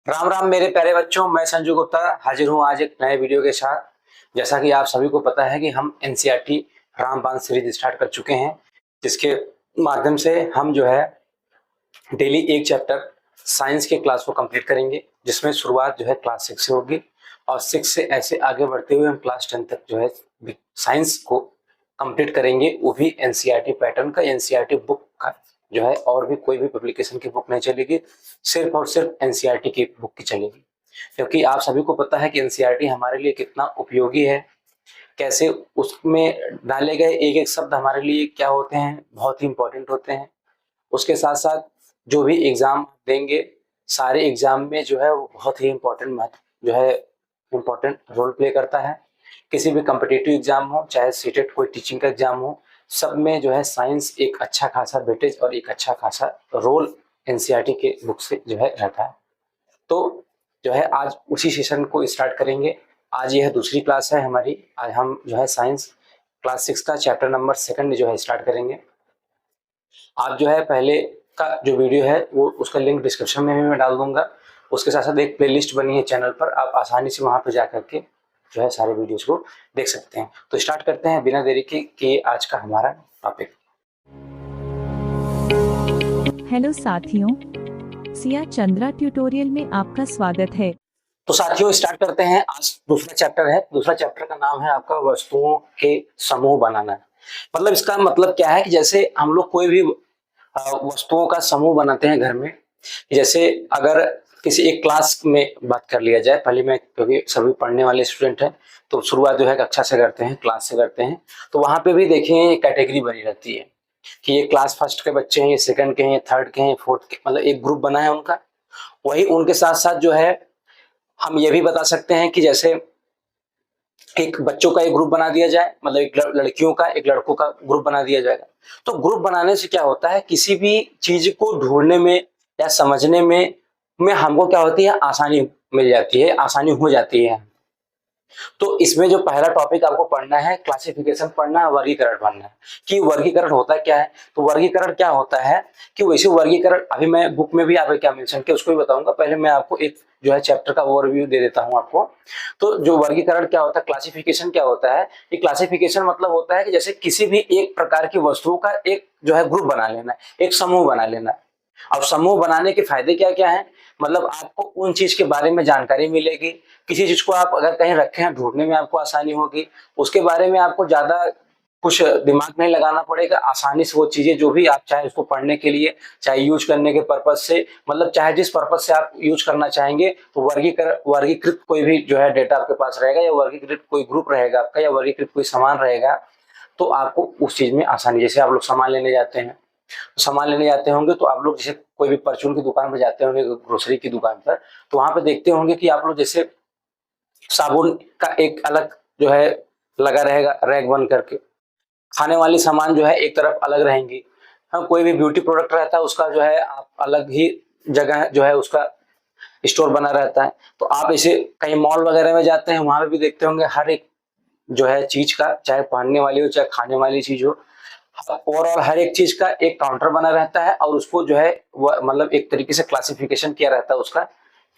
राम राम मेरे प्यारे बच्चों, मैं संजू गुप्ता हाजिर हूँ आज एक नए वीडियो के साथ। जैसा कि आप सभी को पता है कि हम एनसीईआरटी रामबाण सीरीज स्टार्ट कर चुके हैं, जिसके माध्यम से हम जो है डेली एक चैप्टर साइंस के क्लास को कंप्लीट करेंगे, जिसमें शुरुआत जो है क्लास 6 से होगी और 6 से ऐसे आगे बढ़ते हुए हम क्लास 10 तक जो है साइंस को कंप्लीट करेंगे, वो भी एनसीईआरटी पैटर्न का, एनसीईआरटी बुक का जो है। और भी कोई भी पब्लिकेशन की बुक नहीं चलेगी, सिर्फ और सिर्फ एनसीईआरटी की बुक की चलेगी। क्योंकि आप सभी को पता है कि एनसीईआरटी हमारे लिए कितना उपयोगी है, कैसे उसमें डाले गए एक एक शब्द हमारे लिए क्या होते हैं, बहुत ही इंपॉर्टेंट होते हैं। उसके साथ साथ जो भी एग्जाम देंगे, सारे एग्जाम में जो है वो बहुत ही इम्पोर्टेंट महत्व जो है इम्पोर्टेंट रोल प्ले करता है। किसी भी कम्पिटिटिव एग्जाम हो, चाहे सीटेट कोई टीचिंग का एग्जाम हो, सब में जो है साइंस एक अच्छा खासा वेटेज और एक अच्छा खासा रोल एनसीईआरटी के बुक से जो है रहता है। तो जो है आज उसी सेशन को स्टार्ट करेंगे। आज यह दूसरी क्लास है हमारी। आज हम जो है साइंस क्लास 6 का चैप्टर नंबर 2 जो है स्टार्ट करेंगे। आप जो है पहले का जो वीडियो है वो उसका लिंक डिस्क्रिप्शन में भी मैं डाल दूंगा। उसके साथ साथ एक प्लेलिस्ट बनी है चैनल पर, आप आसानी से वहां पर जा करके जो है सारे वीडियोस को देख सकते हैं। तो स्टार्ट करते हैं बिना देरी के कि आज का हमारा टॉपिक। हेलो साथियों, सिया चंद्रा ट्यूटोरियल में आपका स्वागत है। तो साथियों स्टार्ट करते हैं। आज दूसरा चैप्टर है। दूसरा चैप्टर का नाम है आपका वस्तुओं के समूह बनाना। मतलब इसका मतलब क्या है कि जैसे हम लोग कोई भी वस्तुओं का समूह बनाते हैं घर में। जैसे अगर किसी एक क्लास में बात कर लिया जाए, पहले मैं क्योंकि सभी पढ़ने वाले स्टूडेंट हैं तो शुरुआत जो है कक्षा से करते हैं, क्लास से करते हैं। तो वहां पे भी देखिए कैटेगरी बनी रहती है कि ये क्लास फर्स्ट के बच्चे हैं, ये सेकंड के हैं, ये थर्ड के हैं, ये फोर्थ के, मतलब एक ग्रुप बना है उनका। वही उनके साथ साथ जो है हम ये भी बता सकते हैं कि जैसे एक बच्चों का एक ग्रुप बना दिया जाए, मतलब एक लड़कियों का एक लड़कों का ग्रुप बना दिया जाएगा। तो ग्रुप बनाने से क्या होता है, किसी भी चीज को ढूंढने में या समझने में हमको क्या होती है, आसानी मिल जाती है, आसानी हो जाती है। तो इसमें जो पहला टॉपिक आपको पढ़ना है, क्लासिफिकेशन पढ़ना है, वर्गीकरण पढ़ना है कि वर्गीकरण होता क्या है। तो वर्गीकरण क्या होता है कि वैसे वर्गीकरण अभी मैं बुक में भी आपको क्या मेंशन किया उसको भी बताऊंगा। पहले मैं आपको एक जो है चैप्टर का ओवरव्यू दे देता हूं आपको। तो जो वर्गीकरण क्या होता है, क्लासिफिकेशन क्या होता है, ये क्लासिफिकेशन मतलब होता है कि जैसे किसी भी एक प्रकार की वस्तुओं का एक जो है ग्रुप बना लेना, एक समूह बना लेना। अब समूह बनाने के फायदे क्या क्या है, मतलब आपको उन चीज के बारे में जानकारी मिलेगी। किसी चीज को आप अगर कहीं रखे हैं, ढूंढने में आपको आसानी होगी। उसके बारे में आपको ज्यादा कुछ दिमाग नहीं लगाना पड़ेगा, आसानी से वो चीजें जो भी आप चाहे उसको पढ़ने के लिए, चाहे यूज करने के पर्पज से, मतलब चाहे जिस पर्पज से आप यूज करना चाहेंगे, तो वर्गीकृत कोई भी जो है डेटा आपके पास रहेगा, या वर्गीकृत कोई ग्रुप रहेगा आपका, या वर्गीकृत कोई सामान रहेगा, तो आपको उस चीज में आसानी। जैसे आप लोग सामान लेने जाते हैं, सामान लेने जाते होंगे तो आप लोग जैसे कोई भी परचून की दुकान पर जाते होंगे, ग्रोसरी की दुकान पर, तो वहां पे देखते होंगे कि आप लोग जैसे साबुन का एक अलग जो है लगा रहेगा रैक बन करके, खाने वाली सामान जो है एक तरफ अलग रहेंगी। हाँ, कोई भी ब्यूटी प्रोडक्ट रहता है उसका जो है आप अलग ही जगह जो है उसका स्टोर बना रहता है। तो आप ऐसे कहीं मॉल वगैरह में जाते हैं, वहां पे भी देखते होंगे हर एक जो है चीज का, चाहे पहनने वाली हो चाहे खाने वाली चीज हो, ओवरऑल हर एक चीज का एक काउंटर बना रहता है और उसको जो है मतलब एक तरीके से क्लासिफिकेशन किया रहता है उसका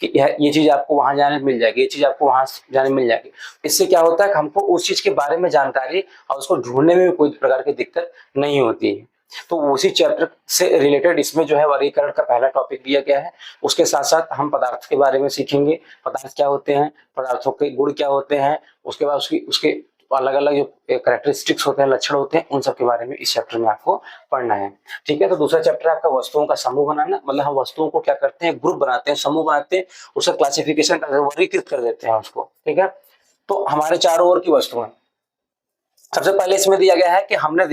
कि ये चीज आपको वहां जाने मिल जाएगी, ये चीज आपको वहां जाने मिल जाएगी। इससे क्या होता है कि हमको उस चीज के बारे में जानकारी और उसको ढूंढने में भी कोई प्रकार की दिक्कत नहीं होती है। तो उसी चैप्टर से रिलेटेड इसमें जो है वर्गीकरण का पहला टॉपिक दिया गया है। उसके साथ साथ हम पदार्थ के बारे में सीखेंगे, पदार्थ क्या होते हैं, पदार्थों के गुण क्या होते हैं, उसके बाद उसके अलग अलग जो कैरेक्टरिस्टिक्स होते हैं, लक्षण होते हैं, उन सब के बारे में इस चैप्टर में आपको पढ़ना है। ठीक है। तो दूसरा चैप्टर आपका वस्तुओं का समूह बनाना, मतलब हम वस्तुओं को क्या करते हैं, ग्रुप बनाते हैं, समूह बनाते हैं, उसका क्लासिफिकेशन करते हैं, वर्गीकृत कर देते हैं उसको। ठीक है। तो हमारे चारों ओर की वस्तुएं, सबसे पहले इसमें दिया गया है कि हमने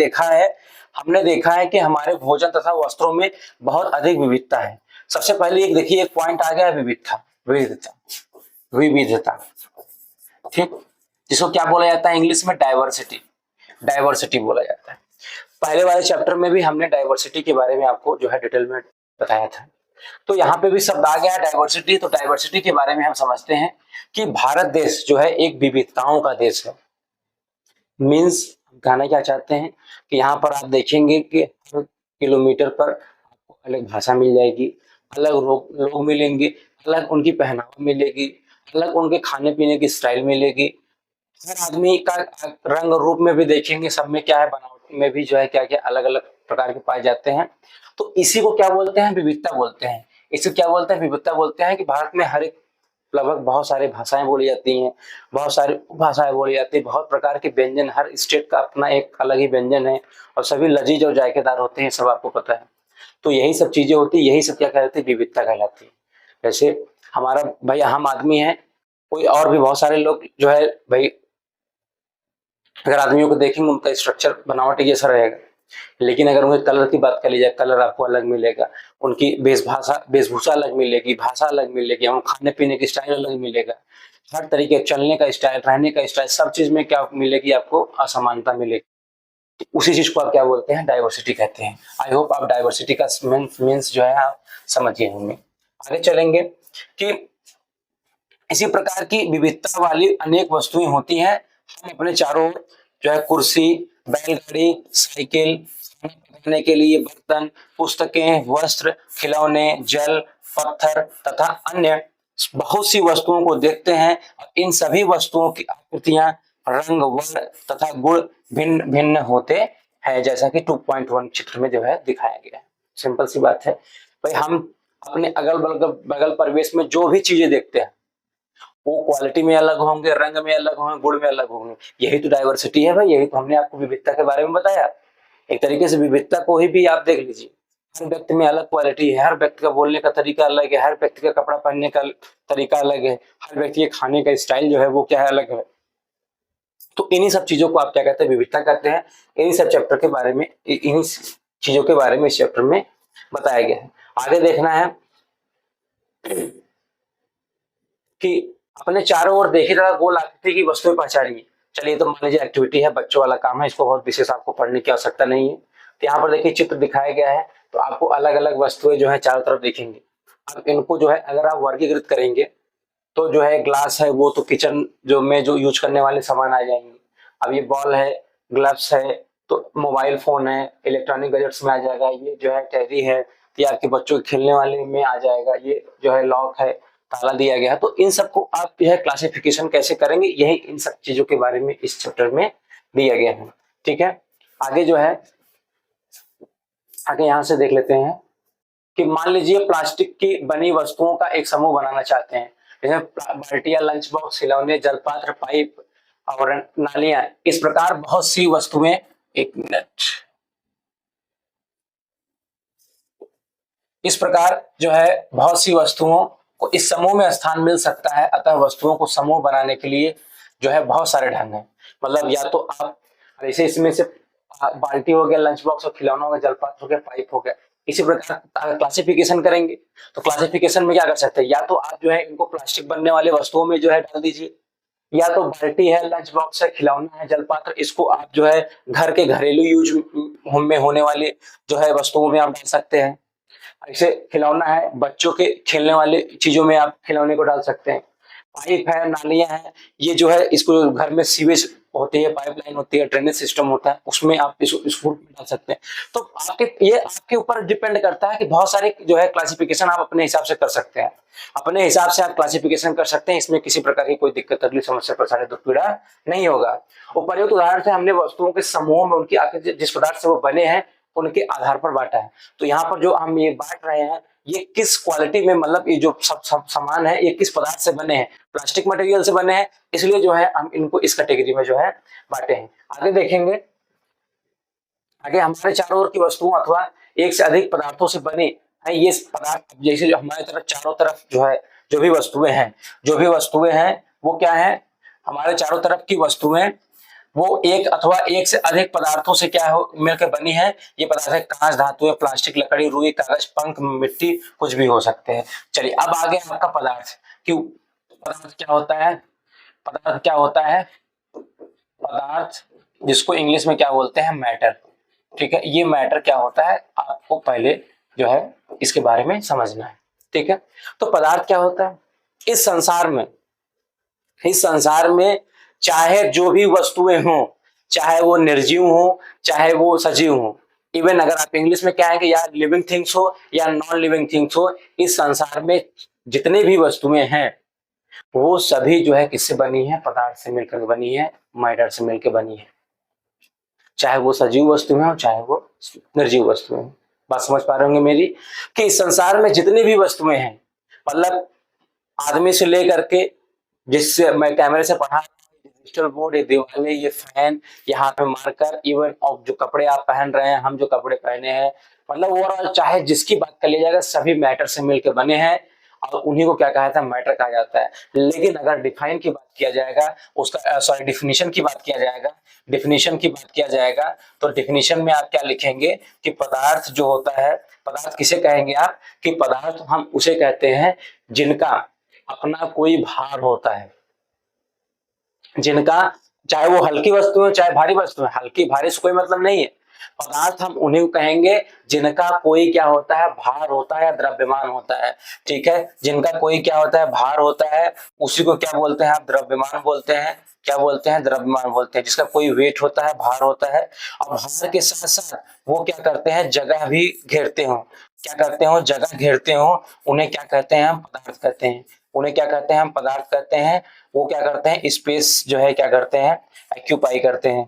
देखा है कि हमारे भोजन तथा वस्त्रों में बहुत अधिक विविधता है। सबसे पहले एक देखिए, एक पॉइंट आ गया है, विविधता। विविधता विविधता ठीक, जिसको क्या बोला जाता है इंग्लिश में, डाइवर्सिटी। डाइवर्सिटी बोला जाता है। पहले वाले चैप्टर में भी हमने डाइवर्सिटी के बारे में आपको जो है डिटेल में बताया था। तो यहाँ पे भी शब्द आ गया है डाइवर्सिटी। तो डाइवर्सिटी के बारे में हम समझते हैं कि भारत देश जो है एक विविधताओं का देश है। मीन्स कहना क्या चाहते हैं कि यहाँ पर आप देखेंगे कि किलोमीटर पर आपको अलग भाषा मिल जाएगी, अलग लोग मिलेंगे, अलग उनकी पहनावा मिलेगी, अलग उनके खाने पीने की स्टाइल मिलेगी। हर आदमी का रंग रूप में भी देखेंगे, सब में क्या है, बनावट में भी जो है क्या क्या अलग अलग प्रकार के पाए जाते हैं। तो इसी को क्या बोलते हैं, विविधता बोलते हैं। इसे क्या बोलते हैं, विविधता बोलते हैं कि भारत में हर एक लगभग बहुत सारी भाषाएं बोली जाती हैं, बहुत सारी उपभाषाएं बोली जाती है, बहुत प्रकार के व्यंजन, हर स्टेट का अपना एक अलग ही व्यंजन है और सभी लजीज और जायकेदार होते हैं, सब आपको पता है। तो यही सब चीजें होती है, यही सब क्या कहलाती है, विविधता कहलाती है। जैसे हमारा भाई आम आदमी है, कोई और भी बहुत सारे लोग जो है भाई, अगर आदमियों को देखेंगे उनका स्ट्रक्चर बनावटी जैसा रहेगा, लेकिन अगर उनके कलर की बात कर ली जाए, कलर आपको अलग मिलेगा, उनकी वेशभूषा अलग मिलेगी, भाषा अलग मिलेगी, हम खाने पीने की स्टाइल अलग मिलेगा, हर तरीके चलने का स्टाइल, रहने का स्टाइल, सब चीज में क्या मिलेगी, आपको असमानता मिलेगी। तो उसी चीज को आप क्या बोलते हैं, डाइवर्सिटी कहते हैं। आई होप आप डाइवर्सिटी का मीन्स जो है आप समझ गए होंगे। आगे चलेंगे कि इसी प्रकार की विविधता वाली अनेक वस्तुएं होती हैं। हम अपने चारों ओर जो है कुर्सी, बैलगाड़ी, साइकिल, खाना पकाने के लिए बर्तन, पुस्तकें, वस्त्र, खिलौने, जल, पत्थर तथा अन्य बहुत सी वस्तुओं को देखते हैं। और इन सभी वस्तुओं की आकृतियां, रंग, वर्ण तथा गुण भिन्न भिन्न होते हैं, जैसा कि 2.1 चित्र में जो है दिखाया गया है। सिंपल सी बात है भाई, हम अपने अगल बगल बगल परिवेश में जो भी चीजें देखते हैं वो क्वालिटी में अलग होंगे, रंग में अलग होंगे, गुण में अलग होंगे। यही तो डाइवर्सिटी है भाई, यही तो हमने आपको विविधता के बारे में बताया। एक तरीके से विविधता को ही भी आप देख लीजिए, हर व्यक्ति में अलग क्वालिटी है, हर व्यक्ति का बोलने का तरीका अलग है, हर व्यक्ति का कपड़ा पहनने का तरीका अलग है, हर व्यक्ति के खाने का स्टाइल जो है वो क्या है, अलग है। तो इन्हीं सब चीजों को आप क्या कहते हैं, विविधता कहते हैं। इन्हीं सब चैप्टर के बारे में, इन्हीं चीजों के बारे में इस चैप्टर में बताया गया है। आगे देखना है कि अपने चारों ओर देखी तरह गोल आकृति की वस्तुएं पहचानिए। चलिए, तो मान लीजिए एक्टिविटी है, बच्चों वाला काम है, इसको बहुत विशेष आपको पढ़ने की आवश्यकता नहीं है। तो यहाँ पर देखिए चित्र दिखाया गया है, तो आपको अलग अलग वस्तुएं जो है चारों तरफ दिखेंगी। अब इनको जो है अगर आप वर्गीकृत करेंगे तो जो है ग्लास है वो तो किचन जो यूज करने वाले सामान आ जाएंगे। अब ये बॉल है, ग्लव्स है, तो मोबाइल फोन है, इलेक्ट्रॉनिक गैजेट्स में आ जाएगा। ये जो है टेडी है, तो ये आपके बच्चों के खेलने वाले में आ जाएगा। ये जो है लॉक है, ताला दिया गया है। तो इन सबको आप जो है क्लासिफिकेशन कैसे करेंगे, यही इन सब चीजों के बारे में इस चैप्टर में दिया गया है। ठीक है, आगे जो है आगे यहां से देख लेते हैं कि मान लीजिए प्लास्टिक की बनी वस्तुओं का एक समूह बनाना चाहते हैं, जैसे बाल्टियां, लंच बॉक्स, खिलौने, जलपात्र, पाइप और नालियां। इस प्रकार बहुत सी वस्तुएं, एक मिनट, इस प्रकार जो है बहुत सी वस्तुओं को इस समूह में स्थान मिल सकता है। अतः वस्तुओं को समूह बनाने के लिए जो है बहुत सारे ढंग हैं। मतलब या तो आप ऐसे इसमें से बाल्टी हो गया, लंच बॉक्स और खिलौना हो गया, जलपात्र हो गया, पाइप हो गया, इसी प्रकार क्लासिफिकेशन करेंगे। तो क्लासिफिकेशन में क्या कर सकते हैं, या तो आप जो है इनको प्लास्टिक बनने वाले वस्तुओं में जो है डाल दीजिए, या तो बाल्टी है, लंच बॉक्स है, खिलौना है, जलपात्र, इसको आप जो है घर के घरेलू यूज में होने वाले जो है वस्तुओं में आप डाल सकते हैं। ऐसे खिलौना है, बच्चों के खेलने वाले चीजों में आप खिलौने को डाल सकते हैं। पाइप है, नालियां हैं, ये जो है इसको घर में सीवेज होती है, पाइपलाइन होती है, ड्रेनेज सिस्टम होता है, उसमें आप इसको डाल सकते हैं। तो ये आपके ऊपर डिपेंड करता है कि बहुत सारे जो है क्लासिफिकेशन आप अपने हिसाब से कर सकते हैं। अपने हिसाब से आप क्लासिफिकेशन कर सकते हैं, इसमें किसी प्रकार की कोई दिक्कत, तकलीफ, समस्या, परेशानी, दुख, पीड़ा नहीं होगा। उपर्युक्त उदाहरण से हमने वस्तुओं के समूह में उनकी आकृति जिस पदार्थ से वो बने हैं उनके आधार पर बांटा है। तो यहाँ पर जो हम ये बांट रहे हैं, ये किस क्वालिटी में, मतलब ये जो सब सामान है ये किस पदार्थ से बने हैं, प्लास्टिक मटेरियल से बने हैं, इसलिए जो है हम इनको इस कैटेगरी में जो है बांटे हैं। आगे देखेंगे, आगे हमारे चारों ओर की वस्तुओं अथवा एक से अधिक पदार्थों से बने हैं ये पदार्थ। जैसे जो हमारे तरफ चारों तरफ जो है जो भी वस्तुएं हैं वो क्या है, हमारे चारों तरफ की वस्तुएं वो एक अथवा एक से अधिक पदार्थों से क्या हो मिलकर बनी है। ये पदार्थ है कांच, धातु, प्लास्टिक, लकड़ी, रुई, कागज, पंख, मिट्टी, कुछ भी हो सकते हैं। चलिए अब आगे आपका पदार्थ कि पदार्थ क्या होता है। पदार्थ क्या होता है, पदार्थ जिसको इंग्लिश में क्या बोलते हैं, मैटर। ठीक है, ये मैटर क्या होता है आपको पहले जो है इसके बारे में समझना है। ठीक है, तो पदार्थ क्या होता है, इस संसार में चाहे जो भी वस्तुएं हों, चाहे वो निर्जीव हो चाहे वो सजीव हो, इवन अगर आप इंग्लिश में क्या है कि या लिविंग थिंग्स हो या नॉन लिविंग थिंग्स हो, इस संसार में जितनी भी वस्तुएं हैं वो सभी जो है किससे बनी है, पदार्थ से मिलकर बनी है, मैटर से मिलकर बनी है। चाहे वो सजीव वस्तुएं हो चाहे वो निर्जीव वस्तुएं हो। बात समझ पा रहे होंगे मेरी, कि इस संसार में जितनी भी वस्तुएं हैं, मतलब आदमी से लेकर के, जिससे मैं कैमरे से पढ़ा, डिजिटल बोर्ड, ये दीवारें, ये फैन, ये हाथ में मारकर, इवन और जो कपड़े आप पहन रहे हैं, हम जो कपड़े पहने हैं, मतलब ओवरऑल चाहे जिसकी बात कर लिया जाएगा सभी मैटर से मिलकर बने हैं और उन्हीं को क्या कहा जाता है, मैटर कहा जाता है। लेकिन अगर डिफाइन की बात किया जाएगा, उसका सॉरी डिफिनीशन की बात किया जाएगा, डिफिनीशन की बात किया जाएगा तो डिफिनीशन में आप क्या लिखेंगे कि पदार्थ जो होता है, पदार्थ किसे कहेंगे आप, कि पदार्थ हम उसे कहते हैं जिनका अपना कोई भार होता है, जिनका, चाहे वो हल्की वस्तु है चाहे भारी वस्तु है, हल्की भारी से कोई मतलब नहीं है, पदार्थ हम उन्हीं को कहेंगे जिनका कोई क्या होता है, भार होता है या द्रव्यमान होता है। ठीक है, जिनका कोई क्या होता है, भार होता है, उसी को क्या बोलते हैं आप, द्रव्यमान बोलते हैं। क्या बोलते हैं, द्रव्यमान बोलते हैं। जिसका कोई वेट होता है, भार होता है, और भार के साथ साथ वो क्या करते हैं, जगह भी घेरते हो। क्या करते हो, जगह घेरते हो, उन्हें क्या कहते हैं, हम पदार्थ कहते हैं। उन्हें क्या कहते हैं, हम पदार्थ कहते हैं। वो क्या करते हैं, स्पेस जो है क्या करते हैं, एक्यूपाई करते हैं,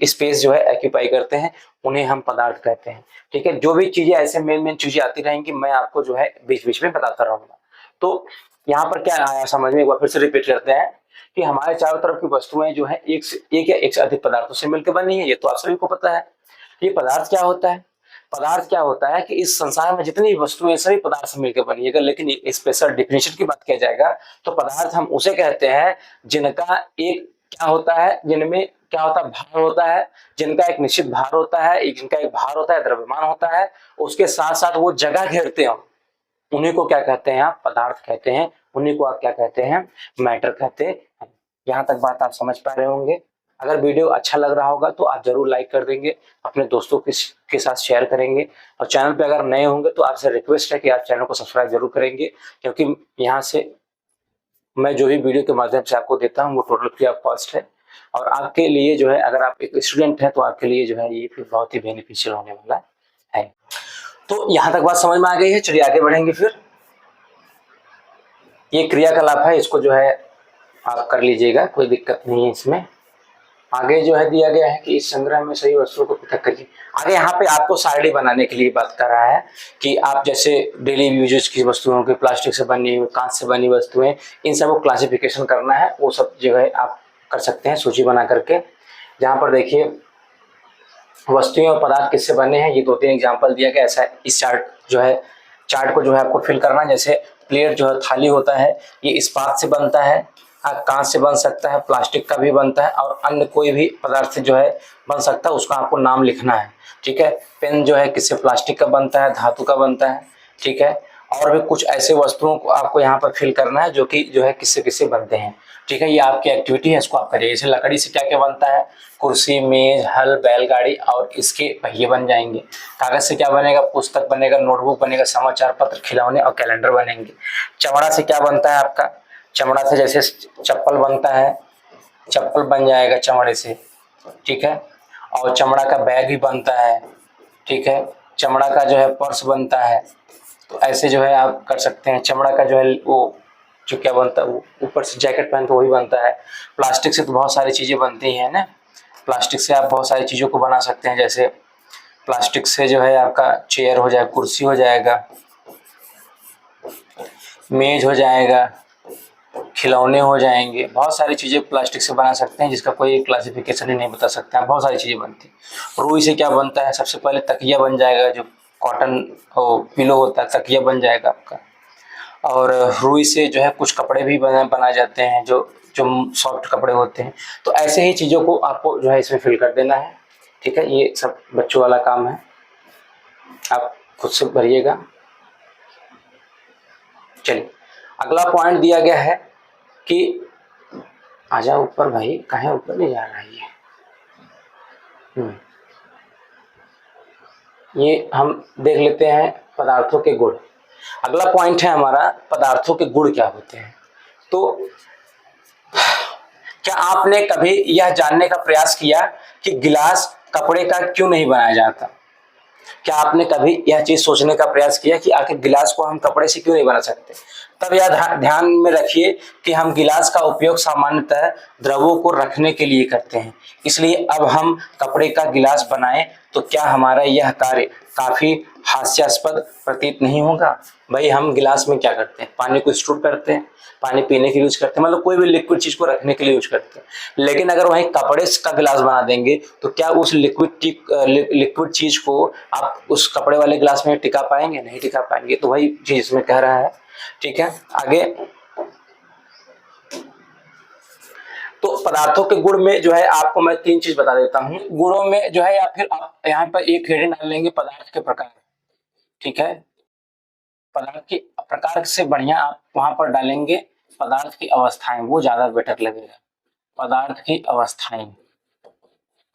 स्पेस जो है एक्यूपाई करते हैं, उन्हें हम पदार्थ कहते हैं। ठीक है, जो भी चीजें ऐसे मेन चीजें आती रहेंगी मैं आपको जो है बीच बीच में बताता रहूंगा। तो यहाँ पर क्या आया समझ में, एक बार फिर से रिपीट करते हैं कि हमारे चारों तरफ की वस्तुएं जो है एक या एक से अधिक पदार्थों से मिलकर बनी है, ये तो आप सभी को पता है। ये पदार्थ क्या होता है, पदार्थ क्या होता है कि इस संसार में जितनी वस्तुएं सभी पदार्थ से मिलकर बनी है। लेकिन स्पेशल डिफिनेशन की बात किया जाएगा तो पदार्थ हम उसे कहते हैं जिनका एक क्या होता है, जिनमें क्या होता है, भार होता है, जिनका एक निश्चित भार होता है, जिनका एक भार होता है, द्रव्यमान होता है, उसके साथ साथ वो जगह घेरते हैं, उन्हीं को क्या कहते हैं, आप पदार्थ कहते हैं। उन्हीं को आप क्या कहते हैं, मैटर कहते हैं। यहाँ तक बात आप समझ पा रहे होंगे। अगर वीडियो अच्छा लग रहा होगा तो आप जरूर लाइक कर देंगे, अपने दोस्तों के साथ शेयर करेंगे, और चैनल पे अगर नए होंगे तो आपसे रिक्वेस्ट है कि आप चैनल को सब्सक्राइब जरूर करेंगे, क्योंकि यहाँ से मैं जो भी वीडियो के माध्यम से आपको देता हूँ वो टोटल फ्री ऑफ कॉस्ट है। और आपके लिए जो है, अगर आप एक स्टूडेंट हैं तो आपके लिए जो है ये फिर बहुत ही बेनिफिशियल होने वाला है। तो यहाँ तक बात समझ में आ गई है, चलिए आगे बढ़ेंगे। फिर ये क्रियाकलाप है, इसको जो है आप कर लीजिएगा, कोई दिक्कत नहीं है इसमें। आगे जो है दिया गया है कि इस संग्रह में सही वस्तुओं को पृथक करिए। आगे यहाँ पे आपको सारणी बनाने के लिए बात कर रहा है कि आप जैसे डेली यूजेज की वस्तुओं की, प्लास्टिक से बनी, कांच से बनी वस्तुएं, इन सब को क्लासिफिकेशन करना है, वो सब जो है आप कर सकते हैं सूची बना करके। जहाँ पर देखिए वस्तुएं और पदार्थ किससे बने हैं, ये 2-3 एग्जाम्पल दिया गया। ऐसा इस चार्ट को जो है आपको फिल करना है। जैसे प्लेट जो है, थाली होता है, ये इस्पात से बनता है, कांच से बन सकता है, प्लास्टिक का भी बनता है, और अन्य कोई भी पदार्थ से जो है बन सकता है, उसका आपको नाम लिखना है। ठीक है, पेन जो है किससे, प्लास्टिक का बनता है, धातु का बनता है। ठीक है, और भी कुछ ऐसे वस्तुओं को आपको यहाँ पर फिल करना है जो कि जो है किससे किससे बनते हैं। ठीक है, ये आपकी एक्टिविटी है, इसको आप करिए। जैसे लकड़ी से क्या क्या बनता है, कुर्सी, मेज, हल, बैलगाड़ी और इसके पहिए बन जाएंगे। कागज से क्या बनेगा, पुस्तक बनेगा, नोटबुक बनेगा, समाचार पत्र, खिलौने और कैलेंडर बनेंगे। चमड़ा से क्या बनता है आपका, चमड़ा से जैसे चप्पल बनता है, चप्पल बन जाएगा चमड़े से। ठीक है, और चमड़ा का बैग भी बनता है। ठीक है, चमड़ा का जो है पर्स बनता है। तो ऐसे जो है आप कर सकते हैं। चमड़ा का जो है वो जो क्या बनता है, वो ऊपर से जैकेट पहनते वही बनता है। प्लास्टिक से तो बहुत सारी चीज़ें बनती हैं ना, प्लास्टिक से आप बहुत सारी चीज़ों को बना सकते हैं। जैसे प्लास्टिक से जो है आपका चेयर हो जाएगा, कुर्सी हो जाएगा, मेज हो जाएगा, खिलौने हो जाएंगे, बहुत सारी चीज़ें प्लास्टिक से बना सकते हैं, जिसका कोई क्लासिफिकेशन ही नहीं बता सकते हैं। बहुत सारी चीज़ें बनती हैं। रुई से क्या बनता है, सबसे पहले तकिया बन जाएगा, जो कॉटन पिलो होता है, तकिया बन जाएगा आपका। और रुई से जो है कुछ कपड़े भी बनाए जाते हैं, जो सॉफ्ट कपड़े होते हैं। तो ऐसे ही चीज़ों को आपको जो है इसमें फिल कर देना है। ठीक है, ये सब बच्चों वाला काम है, आप खुद से भरिएगा। चलिए अगला पॉइंट दिया गया है कि आजा ऊपर भाई, कहाँ ऊपर नहीं जा रहा है ये हम देख लेते हैं पदार्थों के गुण। अगला पॉइंट है हमारा, पदार्थों के गुण क्या होते हैं। तो क्या आपने कभी यह जानने का प्रयास किया कि गिलास कपड़े का क्यों नहीं बनाया जाता। क्या आपने कभी यह चीज सोचने का प्रयास किया कि आखिर गिलास को हम कपड़े से क्यों नहीं बना सकते? तब यह ध्यान में रखिए कि हम गिलास का उपयोग सामान्यतः द्रवों को रखने के लिए करते हैं, इसलिए अब हम कपड़े का गिलास बनाएं तो क्या हमारा यह कार्य काफी हास्यास्पद प्रतीत नहीं होगा? भाई हम गिलास में क्या करते हैं, पानी को स्टोर करते हैं, पानी पीने के लिए यूज करते हैं, मतलब कोई भी लिक्विड चीज को रखने के लिए यूज करते हैं। लेकिन अगर वहीं कपड़े का गिलास बना देंगे तो क्या उस लिक्विड चीज को आप उस कपड़े वाले गिलास में टिका पाएंगे? नहीं टिका पाएंगे। तो वही चीज इसमें कह रहा है। ठीक है, आगे। तो पदार्थों के गुण में जो है आपको मैं 3 चीज बता देता हूँ गुणों में जो है, या फिर आप यहाँ पर एक हेडिंग डाल लेंगे पदार्थ के प्रकार। ठीक है, पदार्थ के प्रकार से बढ़िया आप वहां पर डालेंगे पदार्थ की अवस्थाएं, वो ज्यादा बेटर लगेगा। पदार्थ की अवस्थाएं,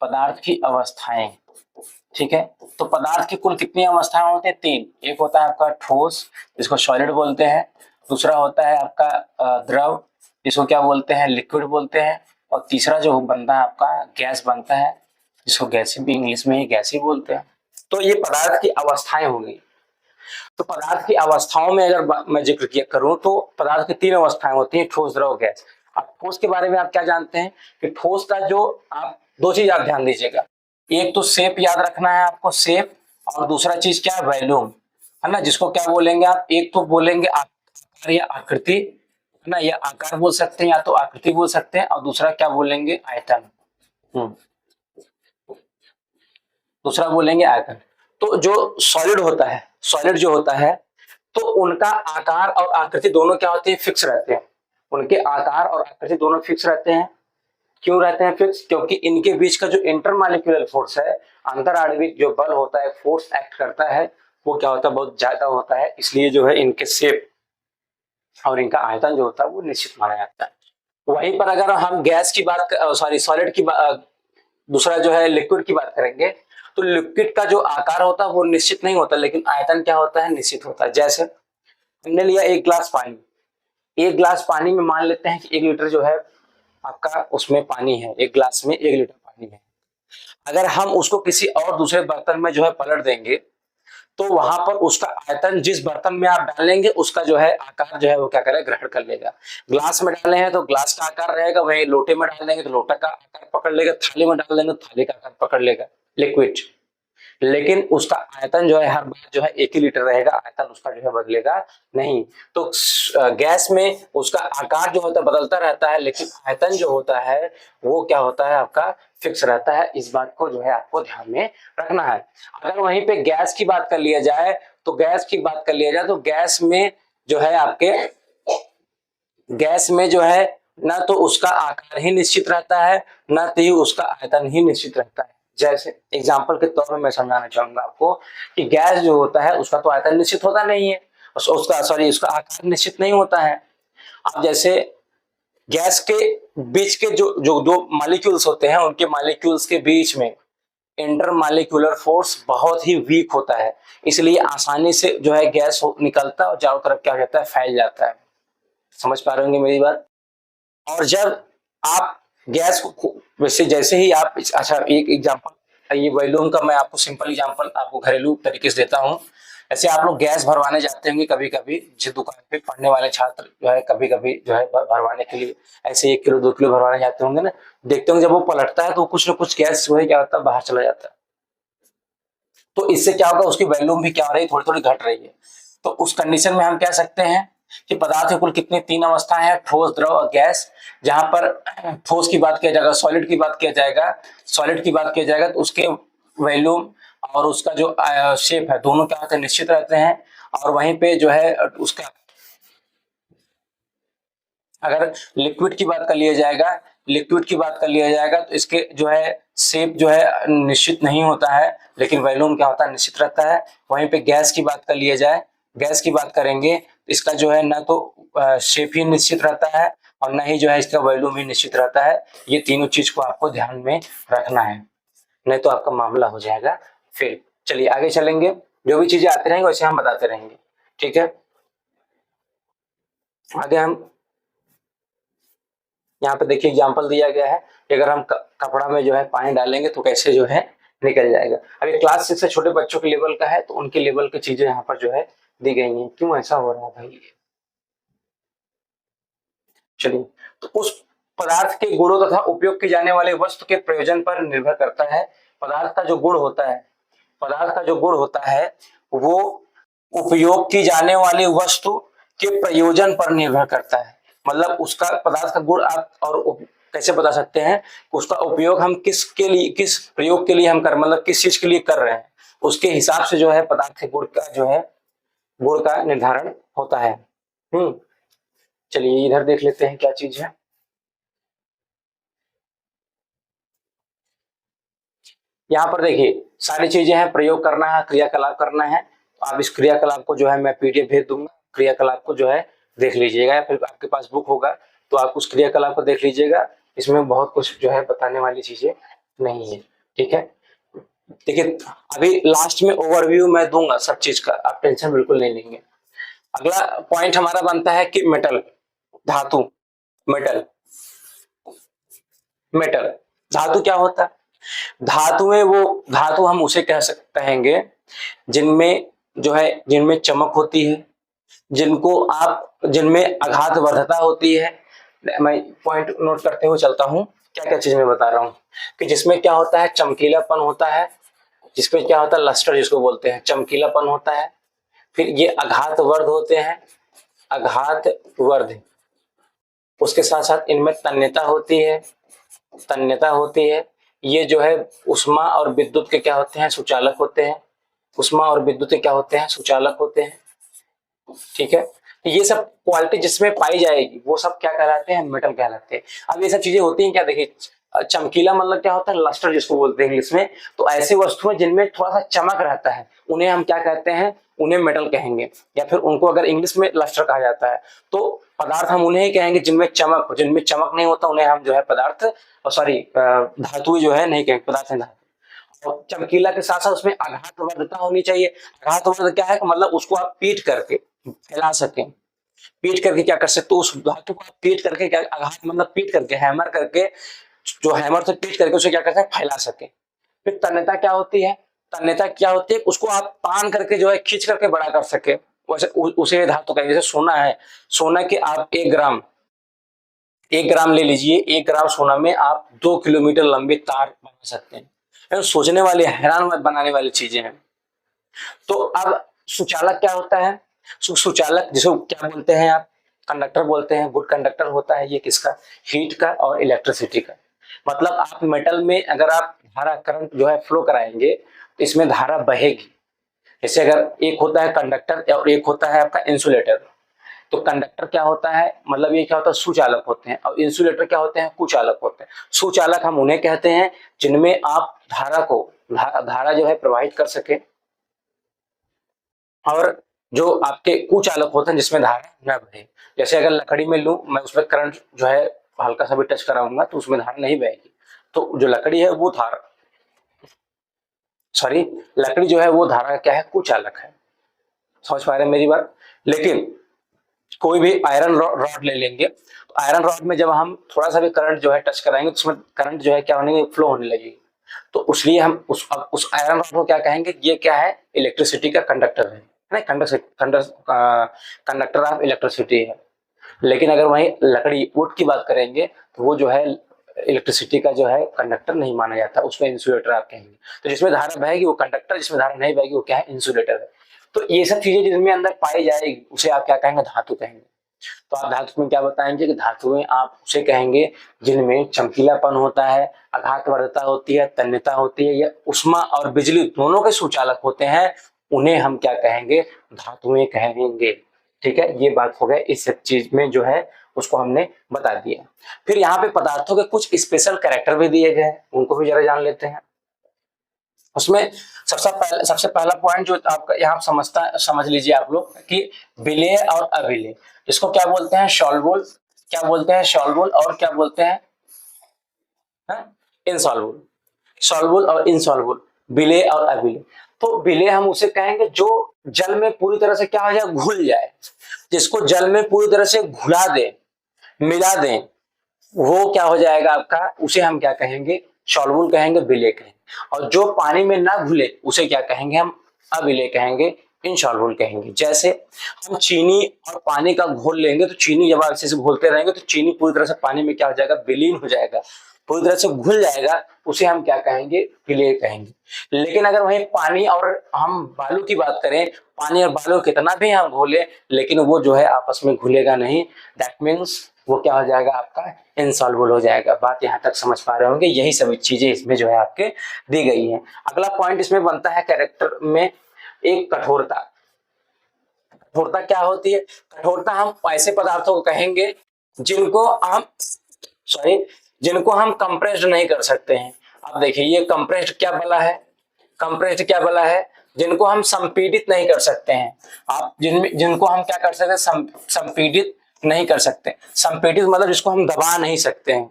पदार्थ की अवस्थाएं। ठीक है, तो पदार्थ की कुल कितनी अवस्थाएं होती है? 3। एक होता है आपका ठोस, जिसको सॉलिड बोलते हैं। दूसरा होता है आपका द्रव, जिसको क्या बोलते हैं? लिक्विड बोलते हैं। और तीसरा जो बनता है आपका गैस बनता है, जिसको गैसी भी इंग्लिश में ही गैस ही बोलते हैं। तो ये पदार्थ की अवस्थाएं हो गई। तो पदार्थ की अवस्थाओं में अगर मैं जिक्र किया करूं तो पदार्थ की 3 अवस्थाएं होती हैं, ठोस, द्रव, गैस। अब ठोस के बारे में आप क्या जानते हैं कि ठोस का जो आप 2 चीज आप ध्यान दीजिएगा। एक तो शेप याद रखना है आपको, शेप, और दूसरा चीज क्या है? वॉल्यूम, है ना, जिसको क्या बोलेंगे आप? एक तो बोलेंगे आकार या आकृति, है ना, या आकार बोल सकते हैं या तो आकृति बोल सकते हैं, और दूसरा क्या बोलेंगे? आयतन। दूसरा बोलेंगे आयतन। तो जो सॉलिड होता है, सॉलिड जो होता है, तो उनका आकार और आकृति दोनों क्या होती है? फिक्स रहते हैं। उनके आकार और आकृति दोनों फिक्स रहते हैं। क्यों रहते हैं फिक्स? क्योंकि इनके बीच का जो इंटरमॉलिक्यूलर फोर्स है, अंतर आणविक जो बल होता है, फोर्स एक्ट करता है, वो क्या होता है? बहुत ज्यादा होता है। इसलिए जो है इनके शेप और इनका आयतन जो होता है वो निश्चित माना जाता है। वहीं पर अगर हम गैस की बात, सॉरी सॉलिड की दूसरा जो है लिक्विड की बात करेंगे, तो लिक्विड का जो आकार होता है वो निश्चित नहीं होता, लेकिन आयतन क्या होता है? निश्चित होता है। जैसे हमने लिया 1 गिलास पानी, 1 गिलास पानी में मान लेते हैं कि 1 लीटर जो है आपका उसमें पानी है, 1 गिलास में 1 लीटर पानी है। अगर हम उसको किसी और दूसरे बर्तन में जो है पलट देंगे, तो वहां पर उसका आयतन, जिस बर्तन में आप डालेंगे उसका जो है आकार जो है वो क्या करेगा? ग्रहण कर लेगा। ग्लास में डाले हैं तो ग्लास का आकार रहेगा, वहीं लोटे में डाल देंगे तो लोटा का आकार पकड़ लेगा, थाली में डाल देंगे तो थाली का आकार पकड़ लेगा, लिक्विड। लेकिन उसका आयतन जो है हर बार जो है 1 ही लीटर रहेगा, आयतन उसका जो है बदलेगा नहीं। तो गैस में उसका आकार जो होता है बदलता रहता है, लेकिन आयतन जो होता है वो क्या होता है? आपका फिक्स रहता है। इस बात को जो है आपको ध्यान में रखना है। अगर वहीं पे गैस की बात कर लिया जाए, तो गैस की बात कर लिया जाए तो गैस में जो है आपके, गैस में जो है ना तो उसका आकार ही निश्चित रहता है, ना तो ही उसका आयतन ही निश्चित रहता है। जैसे एग्जांपल के तौर पर मैं समझाना चाहूंगा आपको कि गैस जो होता है उसका तो आयतन निश्चित होता नहीं है, उसका आकार निश्चित नहीं होता है। अब जैसे गैस के बीच के जो जो दो मॉलिक्यूल्स होते हैं, उनके मॉलिक्यूल्स के बीच में इंटरमॉलिक्यूलर फोर्स बहुत ही वीक होता है, इसलिए आसानी से जो है गैस निकलता है और चारों तरफ क्या कहता है? फैल जाता है। समझ पा रहे होंगे मेरी बात? और जब आप गैस को वैसे जैसे ही आप, अच्छा एक एग्जांपल, ये वॉल्यूम का मैं आपको सिंपल एग्जांपल आपको घरेलू तरीके से देता हूँ। ऐसे आप लोग गैस भरवाने जाते होंगे कभी कभी, जिस दुकान पे पढ़ने वाले छात्र जो है कभी कभी जो है भरवाने के लिए ऐसे 1 किलो 2 किलो भरवाने जाते होंगे ना, देखते होंगे जब वो पलटता है तो कुछ ना कुछ गैस जो है क्या होता है? बाहर चला जाता है। तो इससे क्या होगा? उसकी वॉल्यूम भी क्या हो रही है? थोड़ी थोड़ी घट रही है। तो उस कंडीशन में हम कह सकते हैं कि पदार्थ की कुल कितनी 3 अवस्थाएं हैं? ठोस, द्रव और गैस। जहां पर ठोस की बात किया जाएगा, सॉलिड की बात किया जाएगा, सॉलिड की बात किया जाएगा तो उसके वॉल्यूम और उसका जो शेप है दोनों क्या होते हैं? निश्चित रहते हैं। और वहीं पे जो है उसका, अगर लिक्विड की बात कर लिया जाएगा, लिक्विड की बात कर लिया जाएगा तो इसके जो है शेप जो है निश्चित नहीं होता है, लेकिन वॉल्यूम क्या होता है? निश्चित रहता है। वहीं पे गैस की बात कर लिया जाए, गैस की बात करेंगे तो इसका जो है ना तो शेप ही निश्चित रहता है और ना ही जो है इसका वॉल्यूम ही निश्चित रहता है। ये तीनों चीज को आपको ध्यान में रखना है, नहीं तो आपका मामला हो जाएगा फिर। चलिए आगे चलेंगे, जो भी चीजें आते रहेंगे वैसे हम बताते रहेंगे। ठीक है, आगे हम यहाँ पे देखिए एग्जांपल दिया गया है कि अगर हम कपड़ा में जो है पानी डालेंगे तो कैसे जो है निकल जाएगा। अभी क्लास 6 से छोटे बच्चों के लेवल का है तो उनके लेवल की चीजें यहाँ पर जो है दी गई हैं। क्यों ऐसा हो रहा है भाई? चलिए, तो उस पदार्थ के गुणों तथा उपयोग की जाने वाले वस्तु के प्रयोजन पर निर्भर करता है। पदार्थ का जो गुण होता है, पदार्थ का जो गुण होता है वो उपयोग की जाने वाली वस्तु के प्रयोजन पर निर्भर करता है। मतलब उसका पदार्थ का गुण आप और कैसे बता सकते हैं? उसका उपयोग हम किसके लिए, किस प्रयोग के लिए हम कर, मतलब किस चीज के लिए कर रहे हैं, उसके हिसाब से जो है पदार्थ के गुण का जो है गुण का निर्धारण होता है। चलिए इधर देख लेते हैं क्या चीज है। यहाँ पर देखिए सारी चीजें हैं, प्रयोग करना है, क्रियाकलाप करना है। तो आप इस क्रियाकलाप को जो है मैं पीडीएफ भेज दूंगा, क्रियाकलाप को जो है देख लीजिएगा, या फिर आपके पास बुक होगा तो आप उस क्रियाकलाप को देख लीजिएगा। इसमें बहुत कुछ जो है बताने वाली चीजें नहीं है, ठीक है। देखिए अभी लास्ट में ओवरव्यू मैं दूंगा सब चीज का, आप टेंशन बिल्कुल नहीं लेंगे। अगला पॉइंट हमारा बनता है कि मेटल, धातु। मेटल, मेटल धातु क्या होता है? धातुएं वो धातु हम उसे कहेंगे जिनमें जो है, जिनमें चमक होती है, जिनको आप, जिनमें आघात वर्धता होती है। मैं पॉइंट नोट करते हुए चलता हूं क्या क्या चीज मैं बता रहा हूं, कि जिसमें क्या होता है, चमकीलापन होता है, जिसमें क्या होता है लस्टर जिसको बोलते हैं, चमकीलापन होता है। फिर ये आघात वर्ध होते हैं, आघात वर्ध। उसके साथ साथ इनमें तन्यता होती है, तन्यता होती है। ये जो है उष्मा और विद्युत के क्या होते हैं, सुचालक होते हैं। उष्मा और विद्युत के क्या होते हैं, सुचालक होते हैं, ठीक है। ये सब क्वालिटी जिसमें पाई जाएगी वो सब क्या कहलाते हैं, मेटल कहलाते हैं। अब ये सब चीजें होती हैं क्या, देखिए चमकीला मतलब क्या होता है, लस्टर जिसको बोलते हैं इंग्लिश में। तो ऐसी वस्तुएं जिनमें थोड़ा सा चमक रहता है उन्हें हम क्या कहते हैं, उन्हें मेटल कहेंगे, या फिर उनको अगर इंग्लिश में लस्टर कहा जाता है। तो पदार्थ हम उन्हें ही कहेंगे जिनमें चमक हो, जिनमें चमक नहीं होता उन्हें हम जो है पदार्थ, सॉरी धातु जो है नहीं कहेंगे, पदार्थ है धातु। और चमकीला के साथ साथ उसमें आघात वर्धता होनी चाहिए। आघात वर्धता क्या है, मतलब उसको आप पीट करके फैला सकें, पीट करके क्या कर सकते हो, उस धातु को आप पीट करके, क्या आघात मतलब पीट करके, हैमर करके, जो हैमर से पीट करके उसे क्या कर सकते, फैला सके। फिर तन्यता क्या होती है, तन्यता क्या होती है, उसको आप तान करके जो है खींच करके बड़ा कर सके, वैसे उसे धातु कहेंगे। जैसे सोना है, सोना के आप 1 ग्राम ले लीजिए, 1 ग्राम सोना में आप 2 किलोमीटर लंबी तार बना सकते हैं। सोचने वाली, हैरान बनाने वाली चीजें हैं। तो अब सुचालक क्या होता है, सुचालक जिसको क्या बोलते हैं आप, कंडक्टर बोलते हैं। गुड कंडक्टर होता है ये किसका, हीट का और इलेक्ट्रिसिटी का। मतलब आप मेटल में अगर आप धारा, करंट जो है फ्लो कराएंगे तो इसमें धारा बहेगी। जैसे अगर एक होता है कंडक्टर और एक होता है आपका इंसुलेटर। तो कंडक्टर क्या होता है, मतलब ये क्या होता है, सुचालक होते हैं, और इंसुलेटर क्या होते हैं, कुचालक होते हैं। सुचालक हम उन्हें कहते हैं जिनमें आप धारा को, धारा जो है प्रवाहित कर सके, और जो आपके कुचालक होते हैं जिसमें धारा न बहे। जैसे अगर लकड़ी में लूं मैं, उसमें करंट जो है हल्का सा भी टच कराऊंगा तो उसमें धारा नहीं बहेगी। तो जो लकड़ी है वो धारा, सॉरी लकड़ी जो है वो धारा क्या है, कुचालक है। समझ पा रहे हैं मेरी बात? लेकिन कोई भी आयरन रॉड ले लेंगे, तो आयरन रॉड में जब हम थोड़ा सा भी करंट जो है टच कराएंगे तो उसमें करंट जो है क्या होने, फ्लो होने लगेगी। तो इसलिए हम उस आयरन रॉड को क्या कहेंगे, ये क्या है, इलेक्ट्रिसिटी का कंडक्टर है ना, कंडक्टर ऑफ इलेक्ट्रिसिटी है। लेकिन अगर वही लकड़ी, वुड की बात करेंगे तो वो जो है इलेक्ट्रिसिटी का जो है कंडक्टर नहीं माना जाता, उसमें इंसुलेटर आप कहेंगे। तो जिसमें धारा बहेगी वो कंडक्टर, जिसमें धारा नहीं बहेगी वो क्या है, इंसुलेटर है। तो ये सब चीजें जिनमें अंदर पाई जाएगी उसे आप क्या कहेंगे, धातु कहेंगे। तो आप धातु में क्या बताएंगे कि धातुएं आप उसे कहेंगे जिनमें चमकीलापन होता है, आघात वर्धता होती है, तन्यता होती है, या उष्मा और बिजली दोनों के सुचालक होते हैं, उन्हें हम क्या कहेंगे, धातुएं कहेंगे। ठीक है, ये बात हो गया इस चीज में जो है उसको हमने बता दिया। फिर यहाँ पे पदार्थों के कुछ स्पेशल कैरेक्टर भी दिए गए हैं, उनको भी जरा जान लेते हैं। उसमें सबसे पहला पॉइंट जो आपका यहाँ समझ लीजिए आप लोग कि विलेय और अविलेय, इसको क्या बोलते हैं, सॉल्युबल, क्या बोलते हैं, सॉल्युबल, और क्या बोलते हैं, इनसॉल्युबल। सॉल्युबल और इनसॉल्युबल, विलेय और अविलेय। तो विलेय हम उसे कहेंगे जो जल में पूरी तरह से क्या हो जाए, घुल जाए, जिसको जल में पूरी तरह से घुला दे, मिला दें, वो क्या हो जाएगा आपका, उसे हम क्या कहेंगे, सॉल्युबल कहेंगे, विलेय कहेंगे। और जो पानी में ना घुले उसे क्या कहेंगे, हम अविलेय कहेंगे, इनसॉल्युबल कहेंगे। जैसे हम चीनी और पानी का घोल लेंगे तो चीनी जब अच्छे से घोलते रहेंगे तो चीनी पूरी तरह से पानी में क्या हो जाएगा, विलीन हो जाएगा, पूरी तरह से घुल जाएगा, उसे हम क्या कहेंगे, विलेय कहेंगे। लेकिन अगर वही पानी और हम बालू की बात करें, पानी और बालू कितना भी हम घोले लेकिन वो जो है आपस में घुलेगा नहीं, दैट मीन्स वो क्या हो जाएगा, आपका इनसॉल्युबल हो जाएगा। बात यहाँ तक समझ पा रहे होंगे, यही सभी चीजें इसमें जो है आपके दी गई है। अगला पॉइंट इसमें बनता है कैरेक्टर में एक कठोरता। कठोरता क्या होती है, कठोरता हम ऐसे पदार्थों को कहेंगे जिनको हम जिनको हम कंप्रेस्ड नहीं कर सकते हैं। अब देखिए ये कंप्रेस्ड क्या बला है, कंप्रेस्ड क्या बला है, जिनको हम संपीड़ित नहीं कर सकते हैं। आप जिनको हम क्या कर सकते हैं, संपीड़ित नहीं कर सकते। संपीड़ित मतलब जिसको हम दबा नहीं सकते हैं,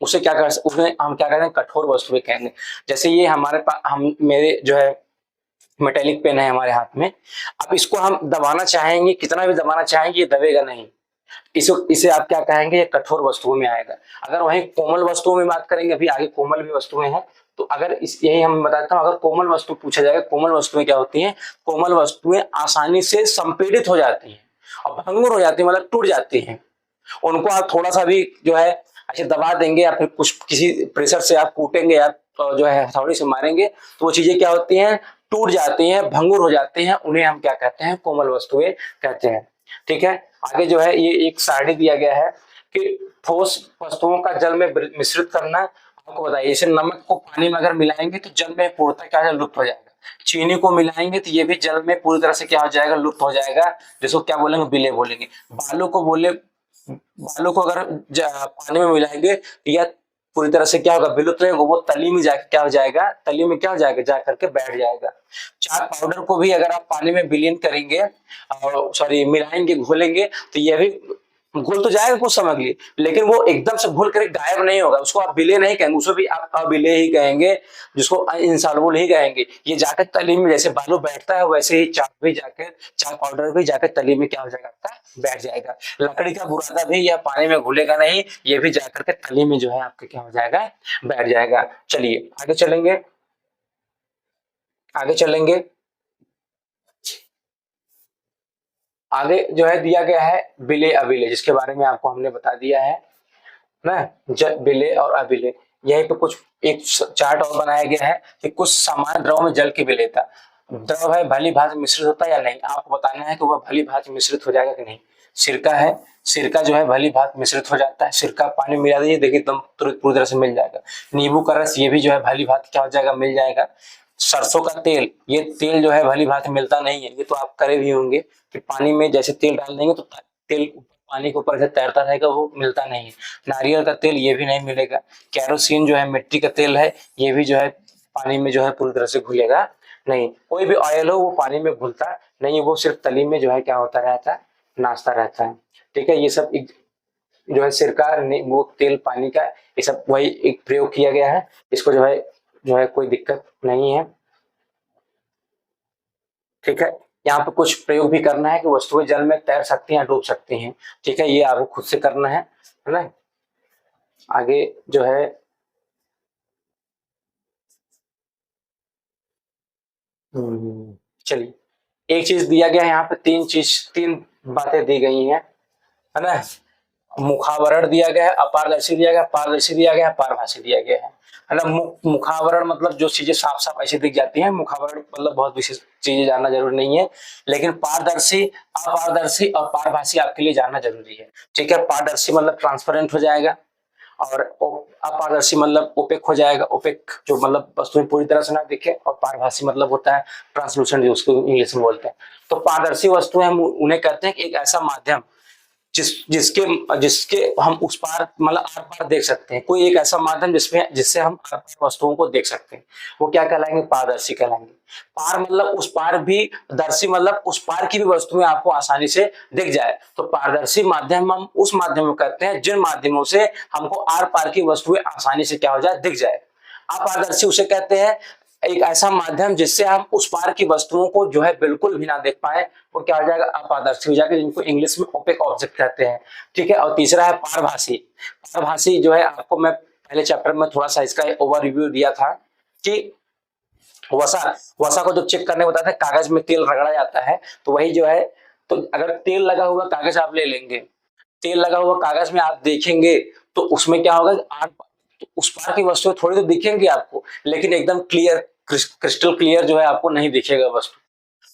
उसे क्या कर, उसमें हम क्या करें, कठोर वस्तुएं कहेंगे। जैसे ये हमारे पास, हम मेरे जो है मेटेलिक पेन है हमारे हाथ में, अब इसको हम दबाना चाहेंगे, कितना भी दबाना चाहेंगे ये दबेगा नहीं, इसे आप क्या कहेंगे, ये कठोर वस्तुओं में आएगा। अगर वहीं कोमल वस्तुओं में बात करेंगे, अभी आगे कोमल भी वस्तुएं हैं, तो अगर इस यही हम बताता हूँ, अगर कोमल वस्तु पूछा जाएगा, कोमल वस्तुएं क्या होती हैं, कोमल वस्तुएं आसानी से संपीड़ित हो जाती हैं और भंगुर हो जाती है, मतलब टूट जाती हैं। उनको आप थोड़ा सा भी जो है ऐसे दबा देंगे या फिर कुछ किसी प्रेशर से आप कूटेंगे या तो जो है हथौड़ी से मारेंगे तो वो चीजें क्या होती हैं, टूट जाती हैं, भंगुर हो जाती हैं, उन्हें हम क्या कहते हैं, कोमल वस्तुएं कहते हैं। ठीक है, आगे जो है ये एक सारणी दिया गया है कि ठोस वस्तुओं का जल में मिश्रित करना। आपको बताइए, जैसे नमक को पानी में अगर मिलाएंगे तो जल में पूर्णतः क्या है, लुप्त हो जाएगा। चीनी को मिलाएंगे तो ये भी जल में पूरी तरह से क्या हो जाएगा, लुप्त हो जाएगा, जिसको क्या बोलेंगे, विलेय बोलेंगे। बालू को अगर पानी में मिलाएंगे या पूरी तरह से क्या होगा, विलुप्त नहीं होगा, वो तली में जाकर क्या हो जाएगा, तली में क्या हो जाएगा, जा करके बैठ जाएगा। चाक पाउडर को भी अगर आप पानी में विलीन करेंगे और मिलाएंगे, घोलेंगे, तो ये भी घुल तो जाएगा कुछ समय के लिए, लेकिन वो एकदम से घुल कर गायब नहीं होगा, उसको आप विलेय नहीं कहेंगे, उसको भी आप अविलेय ही कहेंगे, जिसको इनसॉल्युबल ही कहेंगे। ये जाकर तली में जैसे बालू बैठता है वैसे ही चाक पाउडर भी जाकर तली में क्या हो जाएगा, आपका बैठ जाएगा। लकड़ी का बुरादा भी या पानी में घुलेगा नहीं, ये भी जाकर के तली में जो है आपके क्या हो जाएगा, बैठ जाएगा। चलिए आगे चलेंगे, आगे चलेंगे। आगे जो है दिया गया है विलेय अविलेय, जिसके बारे में आपको हमने बता दिया है ना, विलेय और अविलेय। यहीं पे कुछ एक चार्ट और बनाया गया है कि कुछ समान द्रव में जल की विलेयता, द्रव है भली भांति मिश्रित होता है या नहीं, आपको बताना है कि वह भली भांति मिश्रित हो जाएगा कि नहीं। सिरका है, सिरका जो है भली भांति मिश्रित हो जाता है, सिरका पानी मिला दीजिए, देखिए एकदम तुरंत पूरी तरह से मिल जाएगा। नींबू का रस, ये भी जो है भली भांति क्या हो जाएगा, मिल जाएगा। सरसों का तेल, ये तेल जो है भली भांति मिलता नहीं है, ये तो आप करे भी होंगे कि पानी में जैसे तेल डाल देंगे तो तेल पानी के ऊपर से तैरता रहेगा, वो मिलता नहीं है। नारियल का तेल, ये भी नहीं मिलेगा। कैरोसिन जो है मिट्टी का तेल है, ये भी जो है पानी में जो है पूरी तरह से घुलेगा नहीं। कोई भी ऑयल हो वो पानी में घुलता नहीं, वो सिर्फ तली में जो है क्या होता रहता है, नाचता रहता है। ठीक है, ये सब जो है सिरका, वो तेल, पानी का, ये सब वही एक प्रयोग किया गया है, इसको जो है कोई दिक्कत नहीं है। ठीक है, यहाँ पे कुछ प्रयोग भी करना है कि वस्तुएं जल में तैर सकती हैं, डूब सकती हैं। ठीक है, ये आपको खुद से करना है ना। आगे जो है चलिए, एक चीज दिया गया है यहाँ पे, तीन बातें दी गई हैं, है ना। मुखावरण दिया गया है, अपारदर्शी दिया गया, पारदर्शी दिया गया है, पारभासी दिया गया है ना। मुखावरण मतलब जो चीजें साफ साफ ऐसे दिख जाती हैं, मुखावरण मतलब बहुत विशेष चीजें जानना जरूरी नहीं है। लेकिन पारदर्शी, अपारदर्शी और पारभासी आपके लिए जानना जरूरी है। ठीक है, पारदर्शी मतलब ट्रांसपेरेंट हो जाएगा और अपारदर्शी मतलब ओपेक हो जाएगा, ओपेक जो मतलब वस्तुएं पूरी तरह से ना दिखे, और पारभासी मतलब होता है ट्रांसलूसेंट, जो उसको इंग्लिश में बोलते हैं। तो पारदर्शी वस्तुएं हम उन्हें कहते हैं कि एक ऐसा माध्यम जिसके जिसके हम उस पार मतलब आर पार देख सकते हैं, कोई एक ऐसा माध्यम जिससे हम आर पार वस्तुओं को देख सकते हैं, वो क्या कहलाएंगे, पारदर्शी कहलाएंगे। पार मतलब उस पार भी, दर्शी मतलब उस पार की भी वस्तुएं आपको आसानी से दिख जाए, तो पारदर्शी माध्यम हम उस माध्यम को कहते हैं जिन माध्यमों से हमको आर पार की वस्तुएं आसानी से क्या हो जाए, दिख जाए। अपारदर्शी उसे कहते हैं एक ऐसा माध्यम जिससे हम उस पार की वस्तुओं को जो है बिल्कुल भी ना देख पाए, वो क्या हो जाएगा, अपारदर्शी हो जाएगा, जिनको इंग्लिश में ओपेक ऑब्जेक्ट कहते हैं। ठीक है, और तीसरा है पारभासी। पारभासी जो है आपको मैं पहले चैप्टर में थोड़ा सा इसका ओवररिव्यू दिया था, कि वसा वसा को जब चेक करने बताते हैं कागज में तेल रगड़ा जाता है, तो वही जो है, तो अगर तेल लगा हुआ कागज आप ले लेंगे, तेल लगा हुआ कागज में आप देखेंगे तो उसमें क्या होगा, तो उस पार की वस्तु थोड़ी तो दिखेंगी आपको, लेकिन एकदम क्लियर, क्रिस्टल क्लियर जो है आपको नहीं दिखेगा वस्तु।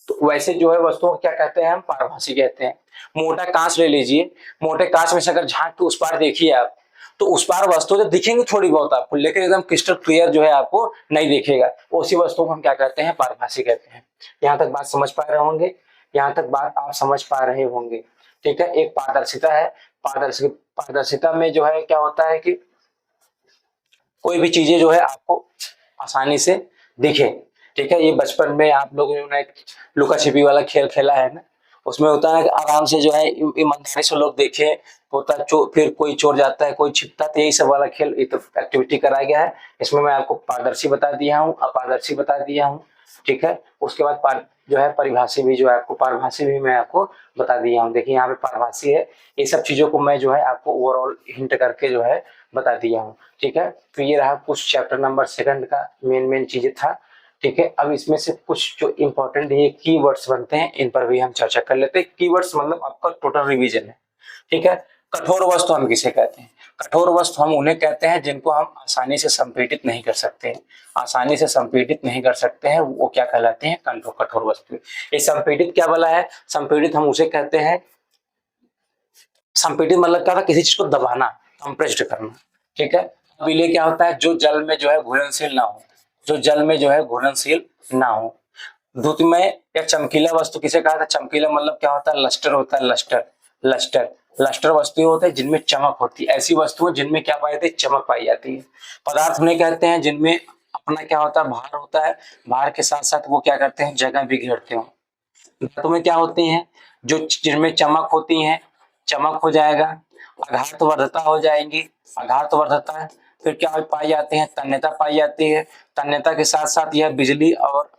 तो वैसे जो है वस्तुओं को क्या कहते हैं, हम पारभासी कहते हैं। मोटा कांच ले लीजिए, मोटे कांच में से अगर झांक के उस पार देखिए आप, तो उस पार वस्तु तो दिखेंगी थोड़ी बहुत आपको, लेकिन एकदम क्रिस्टल क्लियर जो है आपको नहीं दिखेगा। उसी वस्तु को हम क्या कहते हैं, पारभासी कहते हैं। यहाँ तक बात समझ पा रहे होंगे, यहाँ तक बात आप समझ पा रहे होंगे। ठीक है, एक पारदर्शिता है। पारदर्शिता में जो है क्या होता है कि कोई भी चीजें जो है आपको आसानी से दिखे। ठीक है, ये बचपन में आप लोगों ने एक लुका छिपी वाला खेल खेला है ना, उसमें होता है कि आराम से जो है ईमानदारी से लोग देखे, होता है चोर, फिर कोई चोर जाता है, कोई छिपता है, तो यही सब वाला खेल एक्टिविटी कराया गया है। इसमें मैं आपको पारदर्शी बता दिया हूँ, अपारदर्शी बता दिया हूँ। ठीक है, उसके बाद जो है परिभाषी भी, जो है आपको पारभासी भी मैं आपको बता दिया हूँ। देखिए यहाँ पे पारभासी है, ये सब चीजों को मैं जो है आपको ओवरऑल हिंट करके जो है बता दिया हूँ। ठीक है, तो ये रहा कुछ चैप्टर नंबर 2 का मेन चीजें था। ठीक है, अब इसमें से कुछ जो इंपॉर्टेंट ये कीवर्ड्स बनते हैं, इन पर भी हम चर्चा कर लेते हैं। कीवर्ड्स मतलब आपका टोटल रिवीजन है। ठीक है, कठोर वस्तु हम किसे कहते हैं, कठोर वस्तु हम उन्हें कहते हैं जिनको हम आसानी से संपीड़ित नहीं कर सकते, आसानी से संपीड़ित नहीं कर सकते हैं, वो क्या कहलाते हैं, कठोर वस्तु। ये संपीड़ित क्या वाला है, संपीड़ित हम उसे कहते हैं, संपीड़ित मतलब क्या था, किसी चीज को दबाना, कंप्रेस्ड करना। ठीक है, विलय क्या होता है, जो जल में जो है घुलनशील ना हो, जो जल में जो है घुलनशील ना हो। धुतमय या चमकीला वस्तु किसे कहा था, चमकीला मतलब क्या होता है, लस्टर होता है, लस्टर लस्टर लस्टर वस्तुएं होते हैं जिनमें चमक होती है, ऐसी वस्तुएं जिनमें क्या पाई जाती है, चमक पाई जाती है। पदार्थ उन्हें कहते हैं जिनमें अपना क्या होता है, भार होता है, भार के साथ साथ वो क्या करते हैं, जगह भी घेरते हो। धातु में क्या होती हैं, जो जिनमें चमक होती हैं, चमक हो जाएगा, आघातवर्धता हो जाएंगी, आघातवर्धता। फिर क्या पाई जाती है, तन्यता पाई जाती है। तन्यता के साथ साथ यह बिजली और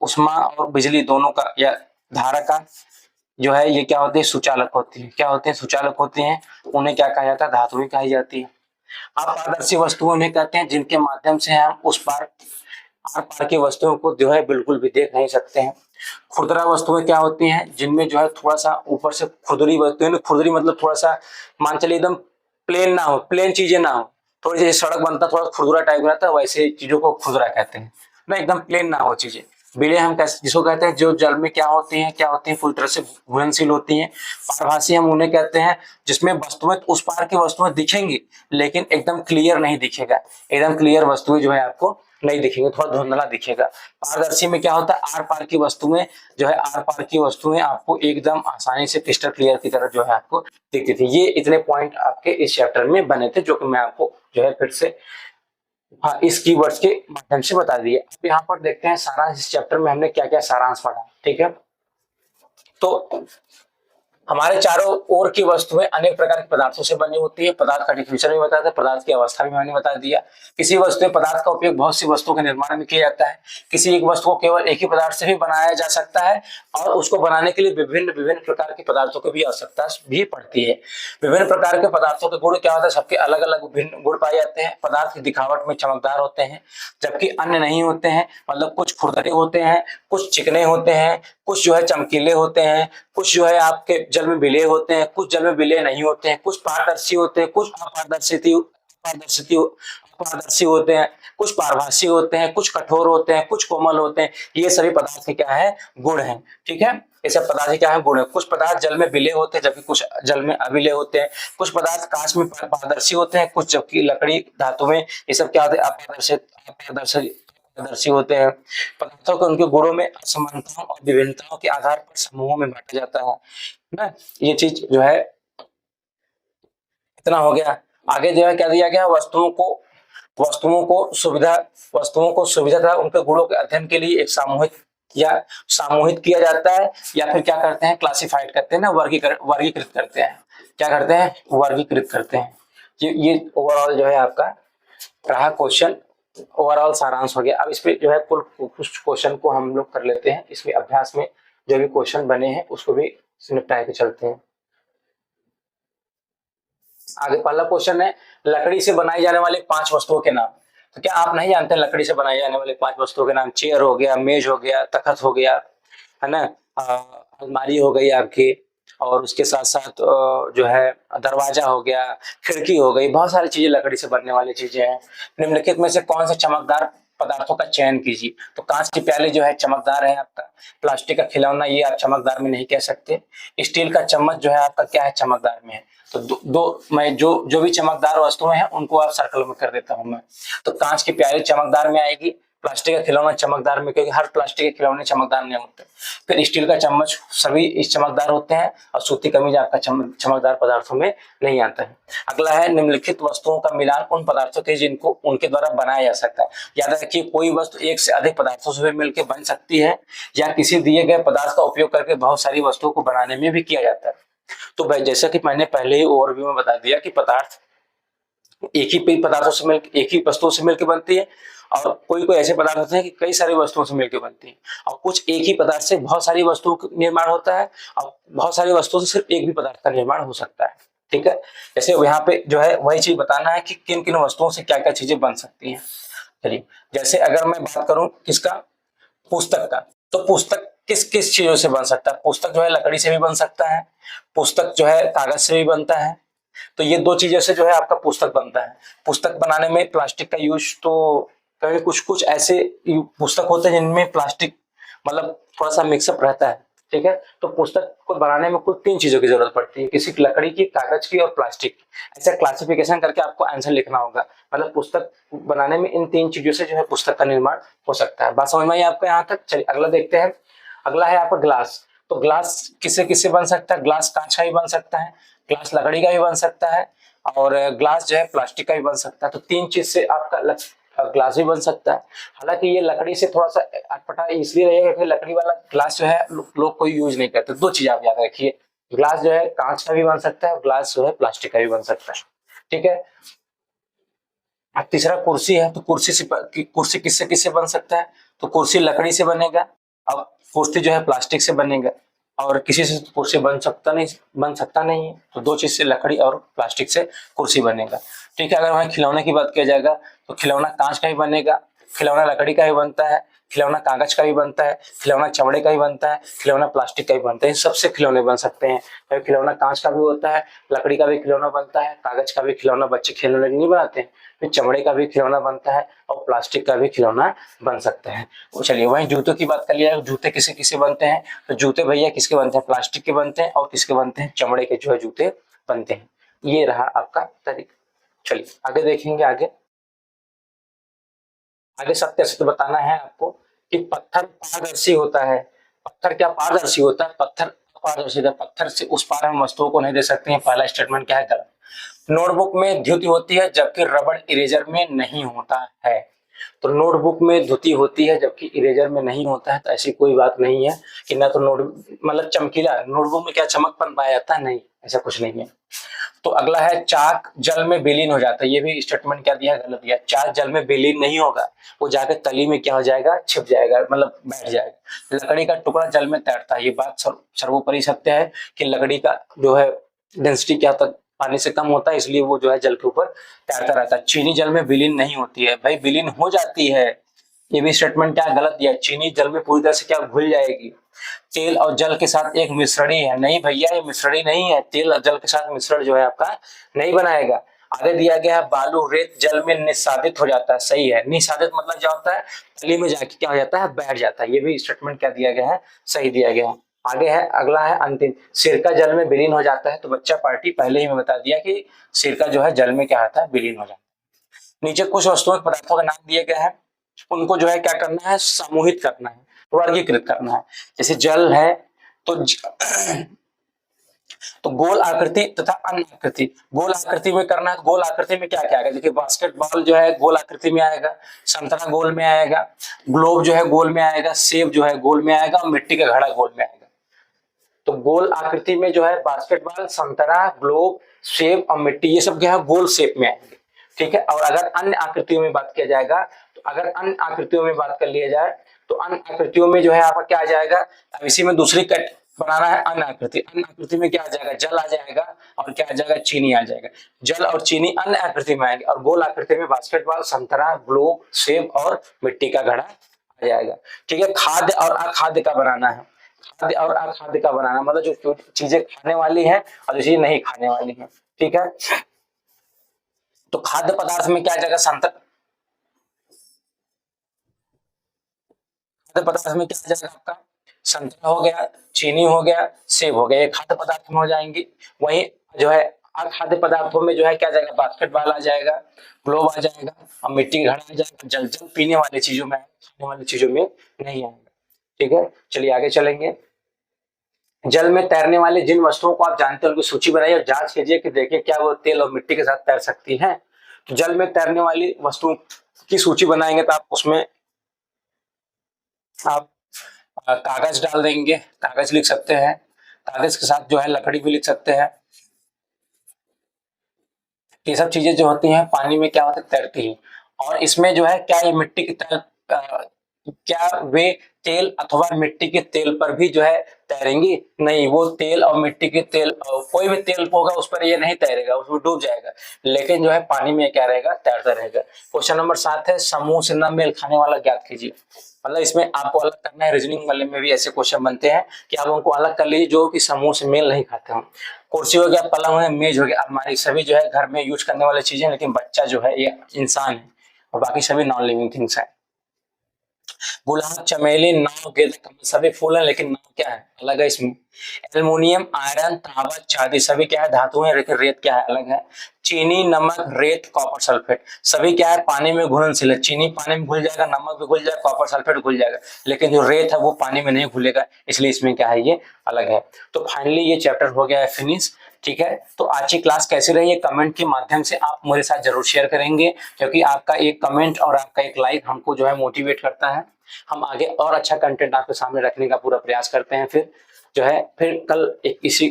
उष्मा और बिजली दोनों का या धारा का जो है ये क्या होती है, सुचालक होती है। क्या होते हैं, सुचालक होती हैं। उन्हें क्या कहा जाता है, धातुएं कही जाती है। अपारदर्शी वस्तुएं उन्हें कहते हैं जिनके माध्यम से हम उस पार आर पार की वस्तुओं को जो है बिल्कुल भी देख नहीं सकते हैं। खुरदरा वस्तुएं क्या होती हैं, जिनमें जो है थोड़ा सा ऊपर से खुरदरी वस्तुएं, खुरदरी मतलब थोड़ा सा मान चलिए एकदम प्लेन ना हो, प्लेन चीजें ना हो, थोड़ी जैसे सड़क बनता थोड़ा खुरदुरा टाइप रहता है, वैसे चीजों को खुरदरा कहते हैं ना, एकदम प्लेन ना हो चीजें। विलय हम जिसको कहते हैं जो जल में क्या होती हैं, क्या होती हैं, पूरी तरह से घुलनशील होती हैं। पारभासी हम उन्हें कहते हैं जिसमें वस्तुएं उस पार की वस्तुएं दिखेंगी, लेकिन एकदम क्लियर नहीं दिखेगा, एकदम क्लियर वस्तुएं जो है आपको नहीं दिखेंगे, थोड़ा धुंधला दिखेगा। पारदर्शी में क्या होता है, आर पार की वस्तुएं जो है, आर पार की वस्तुएं आपको एकदम आसानी से क्रिस्टल क्लियर की तरह जो है आपको दिखती थी। ये इतने पॉइंट आपके इस चैप्टर में बने थे, जो कि मैं आपको जो है फिर से हाँ इस कीवर्ड्स के माध्यम से बता दिए। अब यहाँ पर देखते हैं सारांश, इस चैप्टर में हमने क्या क्या सारांश पढ़ा। ठीक है, तो हमारे चारों ओर की वस्तुएं अनेक प्रकार के पदार्थों से बनी होती है। पदार्थ का डिफिनेशन भी बताया था, पदार्थ की अवस्था भी मैंने बता दिया। किसी वस्तु पदार्थ का उपयोग बहुत सी वस्तुओं के निर्माण में किया जाता है। किसी एक वस्तु को केवल एक ही पदार्थ से भी बनाया जा सकता है, और उसको बनाने के लिए विभिन्न विभिन्न प्रकार के पदार्थों की भी आवश्यकता भी पड़ती है। विभिन्न प्रकार के पदार्थों के गुण क्या होता है, सबके अलग अलग विभिन्न गुण पाए जाते हैं। पदार्थ की दिखावट में चमकदार होते हैं, जबकि अन्य नहीं होते हैं। मतलब कुछ खुरदरे होते हैं, कुछ चिकने होते हैं, कुछ जो है चमकीले होते हैं, कुछ जो है आपके जल में विलय होते हैं, कुछ जल में विलय नहीं होते हैं, कुछ पारदर्शी होते हैं, कुछ अपारदर्शी होते हैं, कुछ पारभासी होते हैं, कुछ कठोर होते हैं, कुछ कोमल होते हैं। ये सभी पदार्थ के क्या है, गुण हैं। ठीक है, ये सब पदार्थ के क्या है, गुण है। कुछ पदार्थ जल में विलय होते हैं, जबकि कुछ जल में अविलय होते हैं। कुछ पदार्थ कांच में पारदर्शी होते हैं, कुछ जबकि लकड़ी धातु में ये सब क्या होते हैं, अपारदर्शी होते हैं। पदार्थों को उनके गुणों में असमानताओं और विभिन्नताओं के आधार पर समूहों में बांटा जाता है ना। ये चीज जो है इतना हो गया। आगे जो है क्या दिया गया, वस्तुओं को सुविधा तथा उनके गुणों के अध्ययन के लिए एक सामूहिक किया जाता है, या फिर क्या करते हैं, क्लासिफाइड करते हैं ना, वर्गीकृत करते हैं। क्या करते हैं, वर्गीकृत करते हैं। ये ओवरऑल जो है आपका रहा क्वेश्चन, ओवरऑल सारांश हो गया। अब इस पे जो है कुल कुछ क्वेश्चन को हम लोग कर लेते हैं। इसमें अभ्यास में जो भी क्वेश्चन बने हैं उसको भी निपटा के चलते हैं। आगे पहला क्वेश्चन है, लकड़ी से बनाई जाने वाली 5 वस्तुओं के नाम। तो क्या आप नहीं जानते लकड़ी से बनाई जाने वाली 5 वस्तुओं के नाम? चेयर हो गया, मेज हो गया, तखत हो गया, है ना, अलमारी हो गई आपकी, और उसके साथ साथ जो है दरवाजा हो गया, खिड़की हो गई, बहुत सारी चीजें लकड़ी से बनने वाली चीजें हैं। निम्नलिखित में से कौन से चमकदार पदार्थों का चयन कीजिए? तो कांच की प्याली जो है चमकदार है आपका, प्लास्टिक का खिलौना ये आप चमकदार में नहीं कह सकते, स्टील का चम्मच जो है आपका क्या है, चमकदार में है। तो दो मैं जो जो भी चमकदार वस्तुएं हैं उनको आप सर्कल में कर देता हूं मैं। तो कांच की प्याली चमकदार में आएगी, प्लास्टिक का खिलौना चमकदार में, क्योंकि हर प्लास्टिक के खिलौने चमकदार नहीं होते। फिर स्टील का चम्मच, सभी इस चमकदार होते हैं, और सूती कमीज आपका चमकदार पदार्थों में नहीं आता है। अगला है निम्नलिखित वस्तुओं का मिलान उन पदार्थों के जिनको उनके द्वारा बनाया जा सकता है। याद रखिए कोई वस्तु एक से अधिक पदार्थों से मिलकर बन सकती है, या किसी दिए गए पदार्थ का उपयोग करके बहुत सारी वस्तुओं को बनाने में भी किया जाता है। तो भाई जैसा कि मैंने पहले ही ओवरव्यू में बता दिया कि पदार्थ एक ही पदार्थों से मिलकर, एक ही वस्तुओं से मिलकर बनती है, और कोई कोई ऐसे पदार्थ होते हैं कि कई सारी वस्तुओं से मिलकर बनती हैं, और कुछ एक ही पदार्थ से बहुत सारी वस्तुओं का निर्माण होता है, और बहुत सारी वस्तुओं से सिर्फ एक भी पदार्थ का निर्माण हो सकता है। ठीक है, जैसे यहाँ पे जो है वही चीज बताना है कि किन किन वस्तुओं से क्या क्या चीजें बन सकती हैं। चलिए, जैसे अगर मैं बात करूं किसका, पुस्तक का, तो पुस्तक किस किस चीजों से बन सकता है? पुस्तक जो है लकड़ी से भी बन सकता है, पुस्तक जो है कागज से भी बनता है। तो ये दो चीजों से जो है आपका पुस्तक बनता है। पुस्तक बनाने में प्लास्टिक का यूज तो कभी कुछ कुछ ऐसे पुस्तक होते हैं जिनमें प्लास्टिक मतलब थोड़ा सा मिक्सअप रहता है। ठीक है, तो पुस्तक को बनाने में कुल 3 चीजों की जरूरत पड़ती है, किसी लकड़ी की, कागज की और प्लास्टिक की। ऐसे क्लासिफिकेशन करके आपको आंसर लिखना होगा। मतलब पुस्तक बनाने में इन 3 चीजों से जो है पुस्तक का निर्माण हो सकता है। बात समझ में आई आपको यहाँ तक? चलिए अगला देखते हैं। अगला है आपका ग्लास। तो ग्लास किससे किससे बन सकता है? ग्लास कांच का भी बन सकता है, ग्लास लकड़ी का भी बन सकता है, और ग्लास जो है प्लास्टिक का भी बन सकता है। तो 3 चीज से आपका ग्लास भी बन सकता है। हालांकि ये लकड़ी से थोड़ा सा अटपटा इसलिए रहेगा कि लकड़ी वाला ग्लास जो है लोग कोई यूज नहीं करते। 2 चीज आप याद रखिए, ग्लास जो है कांच का भी बन सकता है और ग्लास जो है प्लास्टिक का भी बन सकता है। ठीक है, अब तीसरा कुर्सी है। तो कुर्सी किससे किससे बन सकता है? तो कुर्सी लकड़ी से बनेगा, अब कुर्सी जो है प्लास्टिक से बनेगा, और किसी से कुर्सी बन सकता नहीं है। तो 2 चीज से, लकड़ी और प्लास्टिक से कुर्सी बनेगा। ठीक है, अगर वहाँ खिलौने की बात किया जाएगा तो खिलौना कांच का भी बनेगा, खिलौना लकड़ी का भी बनता है, खिलौना कागज का भी बनता है, खिलौना चमड़े का भी बनता है, खिलौना प्लास्टिक का भी बनता है। इन सबसे खिलौने बन सकते हैं। तो खिलौना कांच का भी होता है, लकड़ी का भी खिलौना बनता है, कागज का भी खिलौना बच्चे खेलने नहीं बनाते हैं, फिर चमड़े का भी खिलौना बनता है, और प्लास्टिक का भी खिलौना बन सकता है। चलिए वहीं जूतों की बात कर लिया, जूते किसे किसे बनते हैं? तो जूते भैया किसके बनते हैं? प्लास्टिक के बनते हैं, और किसके बनते हैं? चमड़े के जो है जूते बनते हैं। ये रहा आपका तरीका। चलिए आगे देखेंगे। आगे सत्य असत्य बताना है आपको कि पत्थर पारदर्शी होता है। पत्थर क्या पारदर्शी होता है? पत्थर अपारदर्शी होता है। पत्थर से उस पार हम वस्तुओं को नहीं दे सकते हैं। पहला स्टेटमेंट क्या है? गलत। नोटबुक में ध्युति होती है जबकि रबड़ इरेजर में नहीं होता है। तो नोटबुक में ध्युति होती है जबकि इरेजर में नहीं होता है। तो ऐसी कोई बात नहीं है कि ना तो नोट मतलब चमकीला नोटबुक में क्या चमकपन पाया जाता है? नहीं, ऐसा कुछ नहीं है। तो अगला है चाक जल में विलीन हो जाता है। ये भी स्टेटमेंट क्या दिया? गलत दिया। चाक जल में विलीन नहीं होगा, वो जाकर तली में क्या हो जाएगा? छिप जाएगा, मतलब बैठ जाएगा। लकड़ी का टुकड़ा जल में तैरता है। ये बात सर्वोपरि सत्य है कि लकड़ी का जो है डेंसिटी क्या तक पानी से कम होता है, इसलिए वो जो है जल के ऊपर तैरता रहता है। चीनी जल में विलीन नहीं होती है। भाई विलीन हो जाती है। ये भी स्टेटमेंट क्या गलत दिया? चीनी जल में पूरी तरह से क्या घुल जाएगी। तेल और जल के साथ एक मिश्रणी है। नहीं भैया, ये मिश्रणी नहीं है। तेल और जल के साथ मिश्रण जो है आपका नहीं बनाएगा। आगे दिया गया है बालू रेत जल में निस्सादित हो जाता है। सही है। निस्सादित मतलब क्या होता है? तली में जाके क्या हो जाता है? बैठ जाता है। ये भी स्टेटमेंट क्या दिया गया है? सही दिया गया है। आगे है, अगला है अंतिम, सिरका जल में विलीन हो जाता है। तो बच्चा पार्टी पहले ही मैं बता दिया कि सिरका जो है जल में क्या होता है? विलीन हो जाता है। नीचे कुछ वस्तुओं पदार्थों का नाम दिए गए हैं, उनको जो है क्या करना है? समूहित करना है, वर्गीकृत करना है। जैसे जल है तो तो गोल आकृति तथा अन्य आकृति। गोल आकृति में करना है, गोल आकृति में क्या क्या आएगा? देखिए बास्केटबॉल जो है गोल आकृति में आएगा, संतरा गोल में आएगा, ग्लोब जो है गोल में आएगा, सेब जो है गोल में आएगा, और मिट्टी का घड़ा गोल में आएगा। तो गोल आकृति में जो है बास्केटबॉल, संतरा, ग्लोब, सेब और मिट्टी, ये सब क्या है? गोल शेप में आएंगे। ठीक है। और अगर अन्य आकृतियों में बात किया जाएगा, तो अगर अन्य आकृतियों में बात कर लिया जाए तो अन्य आकृतियों में जो है आपका क्या आ जाएगा? अब इसी में दूसरी बनाना है अन्य आकृति। अन्य आकृति में क्या आ जाएगा, जल आ जाएगा और क्या आ जाएगा, चीनी आ जाएगा। जल और चीनी अन्य आकृति में आएंगे और गोल आकृति में बास्केटबॉल, संतरा, ग्लोब, सेब और मिट्टी का घड़ा आ जाएगा। ठीक है, खाद्य और अखाद्य का बनाना है। खाद्य और अखाद्य का बनाना मतलब जो चीजें खाने वाली है और जो चीजें नहीं खाने वाली है। ठीक है, तो खाद्य पदार्थ में क्या आ जाएगा, संतरा। खाद्य पदार्थ में क्या आ जाएगा आपका, संतरा हो गया, चीनी हो गया, सेब हो गया, ये खाद्य पदार्थ में हो जाएंगी। वही जो है अखाद्य पदार्थों में जो है क्या आ जाएगा, बास्केटबॉल आ जाएगा, ग्लोब आ जाएगा और मिट्टी का घड़ा आ जाएगा। जल जल पीने वाली चीजों में, खाने वाली चीजों में नहीं आएगा। ठीक है, चलिए आगे चलेंगे। जल में तैरने वाली जिन वस्तुओं को आप जानते हैं उनकी सूची बनाइए और जांच कीजिए कि देखिए क्या वो तेल और मिट्टी के साथ तैर सकती हैं। तो जल में तैरने वाली वस्तुओं की सूची बनाएंगे तो आप उसमें आप कागज डाल देंगे, कागज लिख सकते हैं, कागज के साथ जो है लकड़ी भी लिख सकते हैं। ये सब चीजें जो होती हैं पानी में क्या होती है, तैरती है। और इसमें जो है क्या ये मिट्टी की क्या वे तेल अथवा मिट्टी के तेल पर भी जो है तैरेंगी? नहीं, वो तेल और मिट्टी के तेल कोई भी तेल होगा उस पर ये नहीं तैरेगा, उसमें डूब जाएगा। लेकिन जो है पानी में क्या रहेगा, तैरता रहेगा। क्वेश्चन नंबर 7 है, समूह से न मेल खाने वाला ज्ञात कीजिए। मतलब इसमें आपको अलग करना है। रीजनिंग वाले में भी ऐसे क्वेश्चन बनते हैं कि आप उनको अलग कर लीजिए जो कि समूह से मेल नहीं खाते हो। कुर्सी हो गया, पलंग हो गया, मेज हो गया, अलमारी, सभी जो है घर में यूज करने वाली चीजें, लेकिन बच्चा जो है ये इंसान है और बाकी सभी नॉन लिविंग थिंग्स है। गुलाब, चमेली, नाव, गेंदा, कमल सभी फूल हैं लेकिन नाव क्या है, अलग है इसमें। एल्युमिनियम, आयरन, तांबा, चांदी सभी क्या है, धातु है, लेकिन रेत क्या है, अलग है। चीनी, नमक, रेत, कॉपर सल्फेट सभी क्या है, पानी में घुलनशील है। चीनी पानी में घुल जाएगा, नमक भी घुल जाएगा, कॉपर सल्फेट घुल जाएगा, लेकिन जो रेत है वो पानी में नहीं घुलेगा, इसलिए इसमें क्या है, ये अलग है। तो फाइनली ये चैप्टर हो गया है फिनिश। ठीक है, तो आज की क्लास कैसी रही है कमेंट के माध्यम से आप मेरे साथ जरूर शेयर करेंगे, क्योंकि आपका एक कमेंट और आपका एक लाइक हमको जो है मोटिवेट करता है। हम आगे और अच्छा कंटेंट आपके सामने रखने का पूरा प्रयास करते हैं। फिर जो है फिर कल एक इसी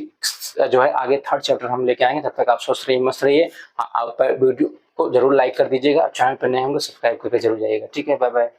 जो है आगे 3rd चैप्टर हम लेके आएंगे। तब तक आप स्वस्थ रहिए, मस्त रहिए। आप वीडियो को जरूर लाइक कर दीजिएगा, चैनल पर नए होंगे सब्सक्राइब करके जरूर जाइएगा। ठीक है, बाय बाय।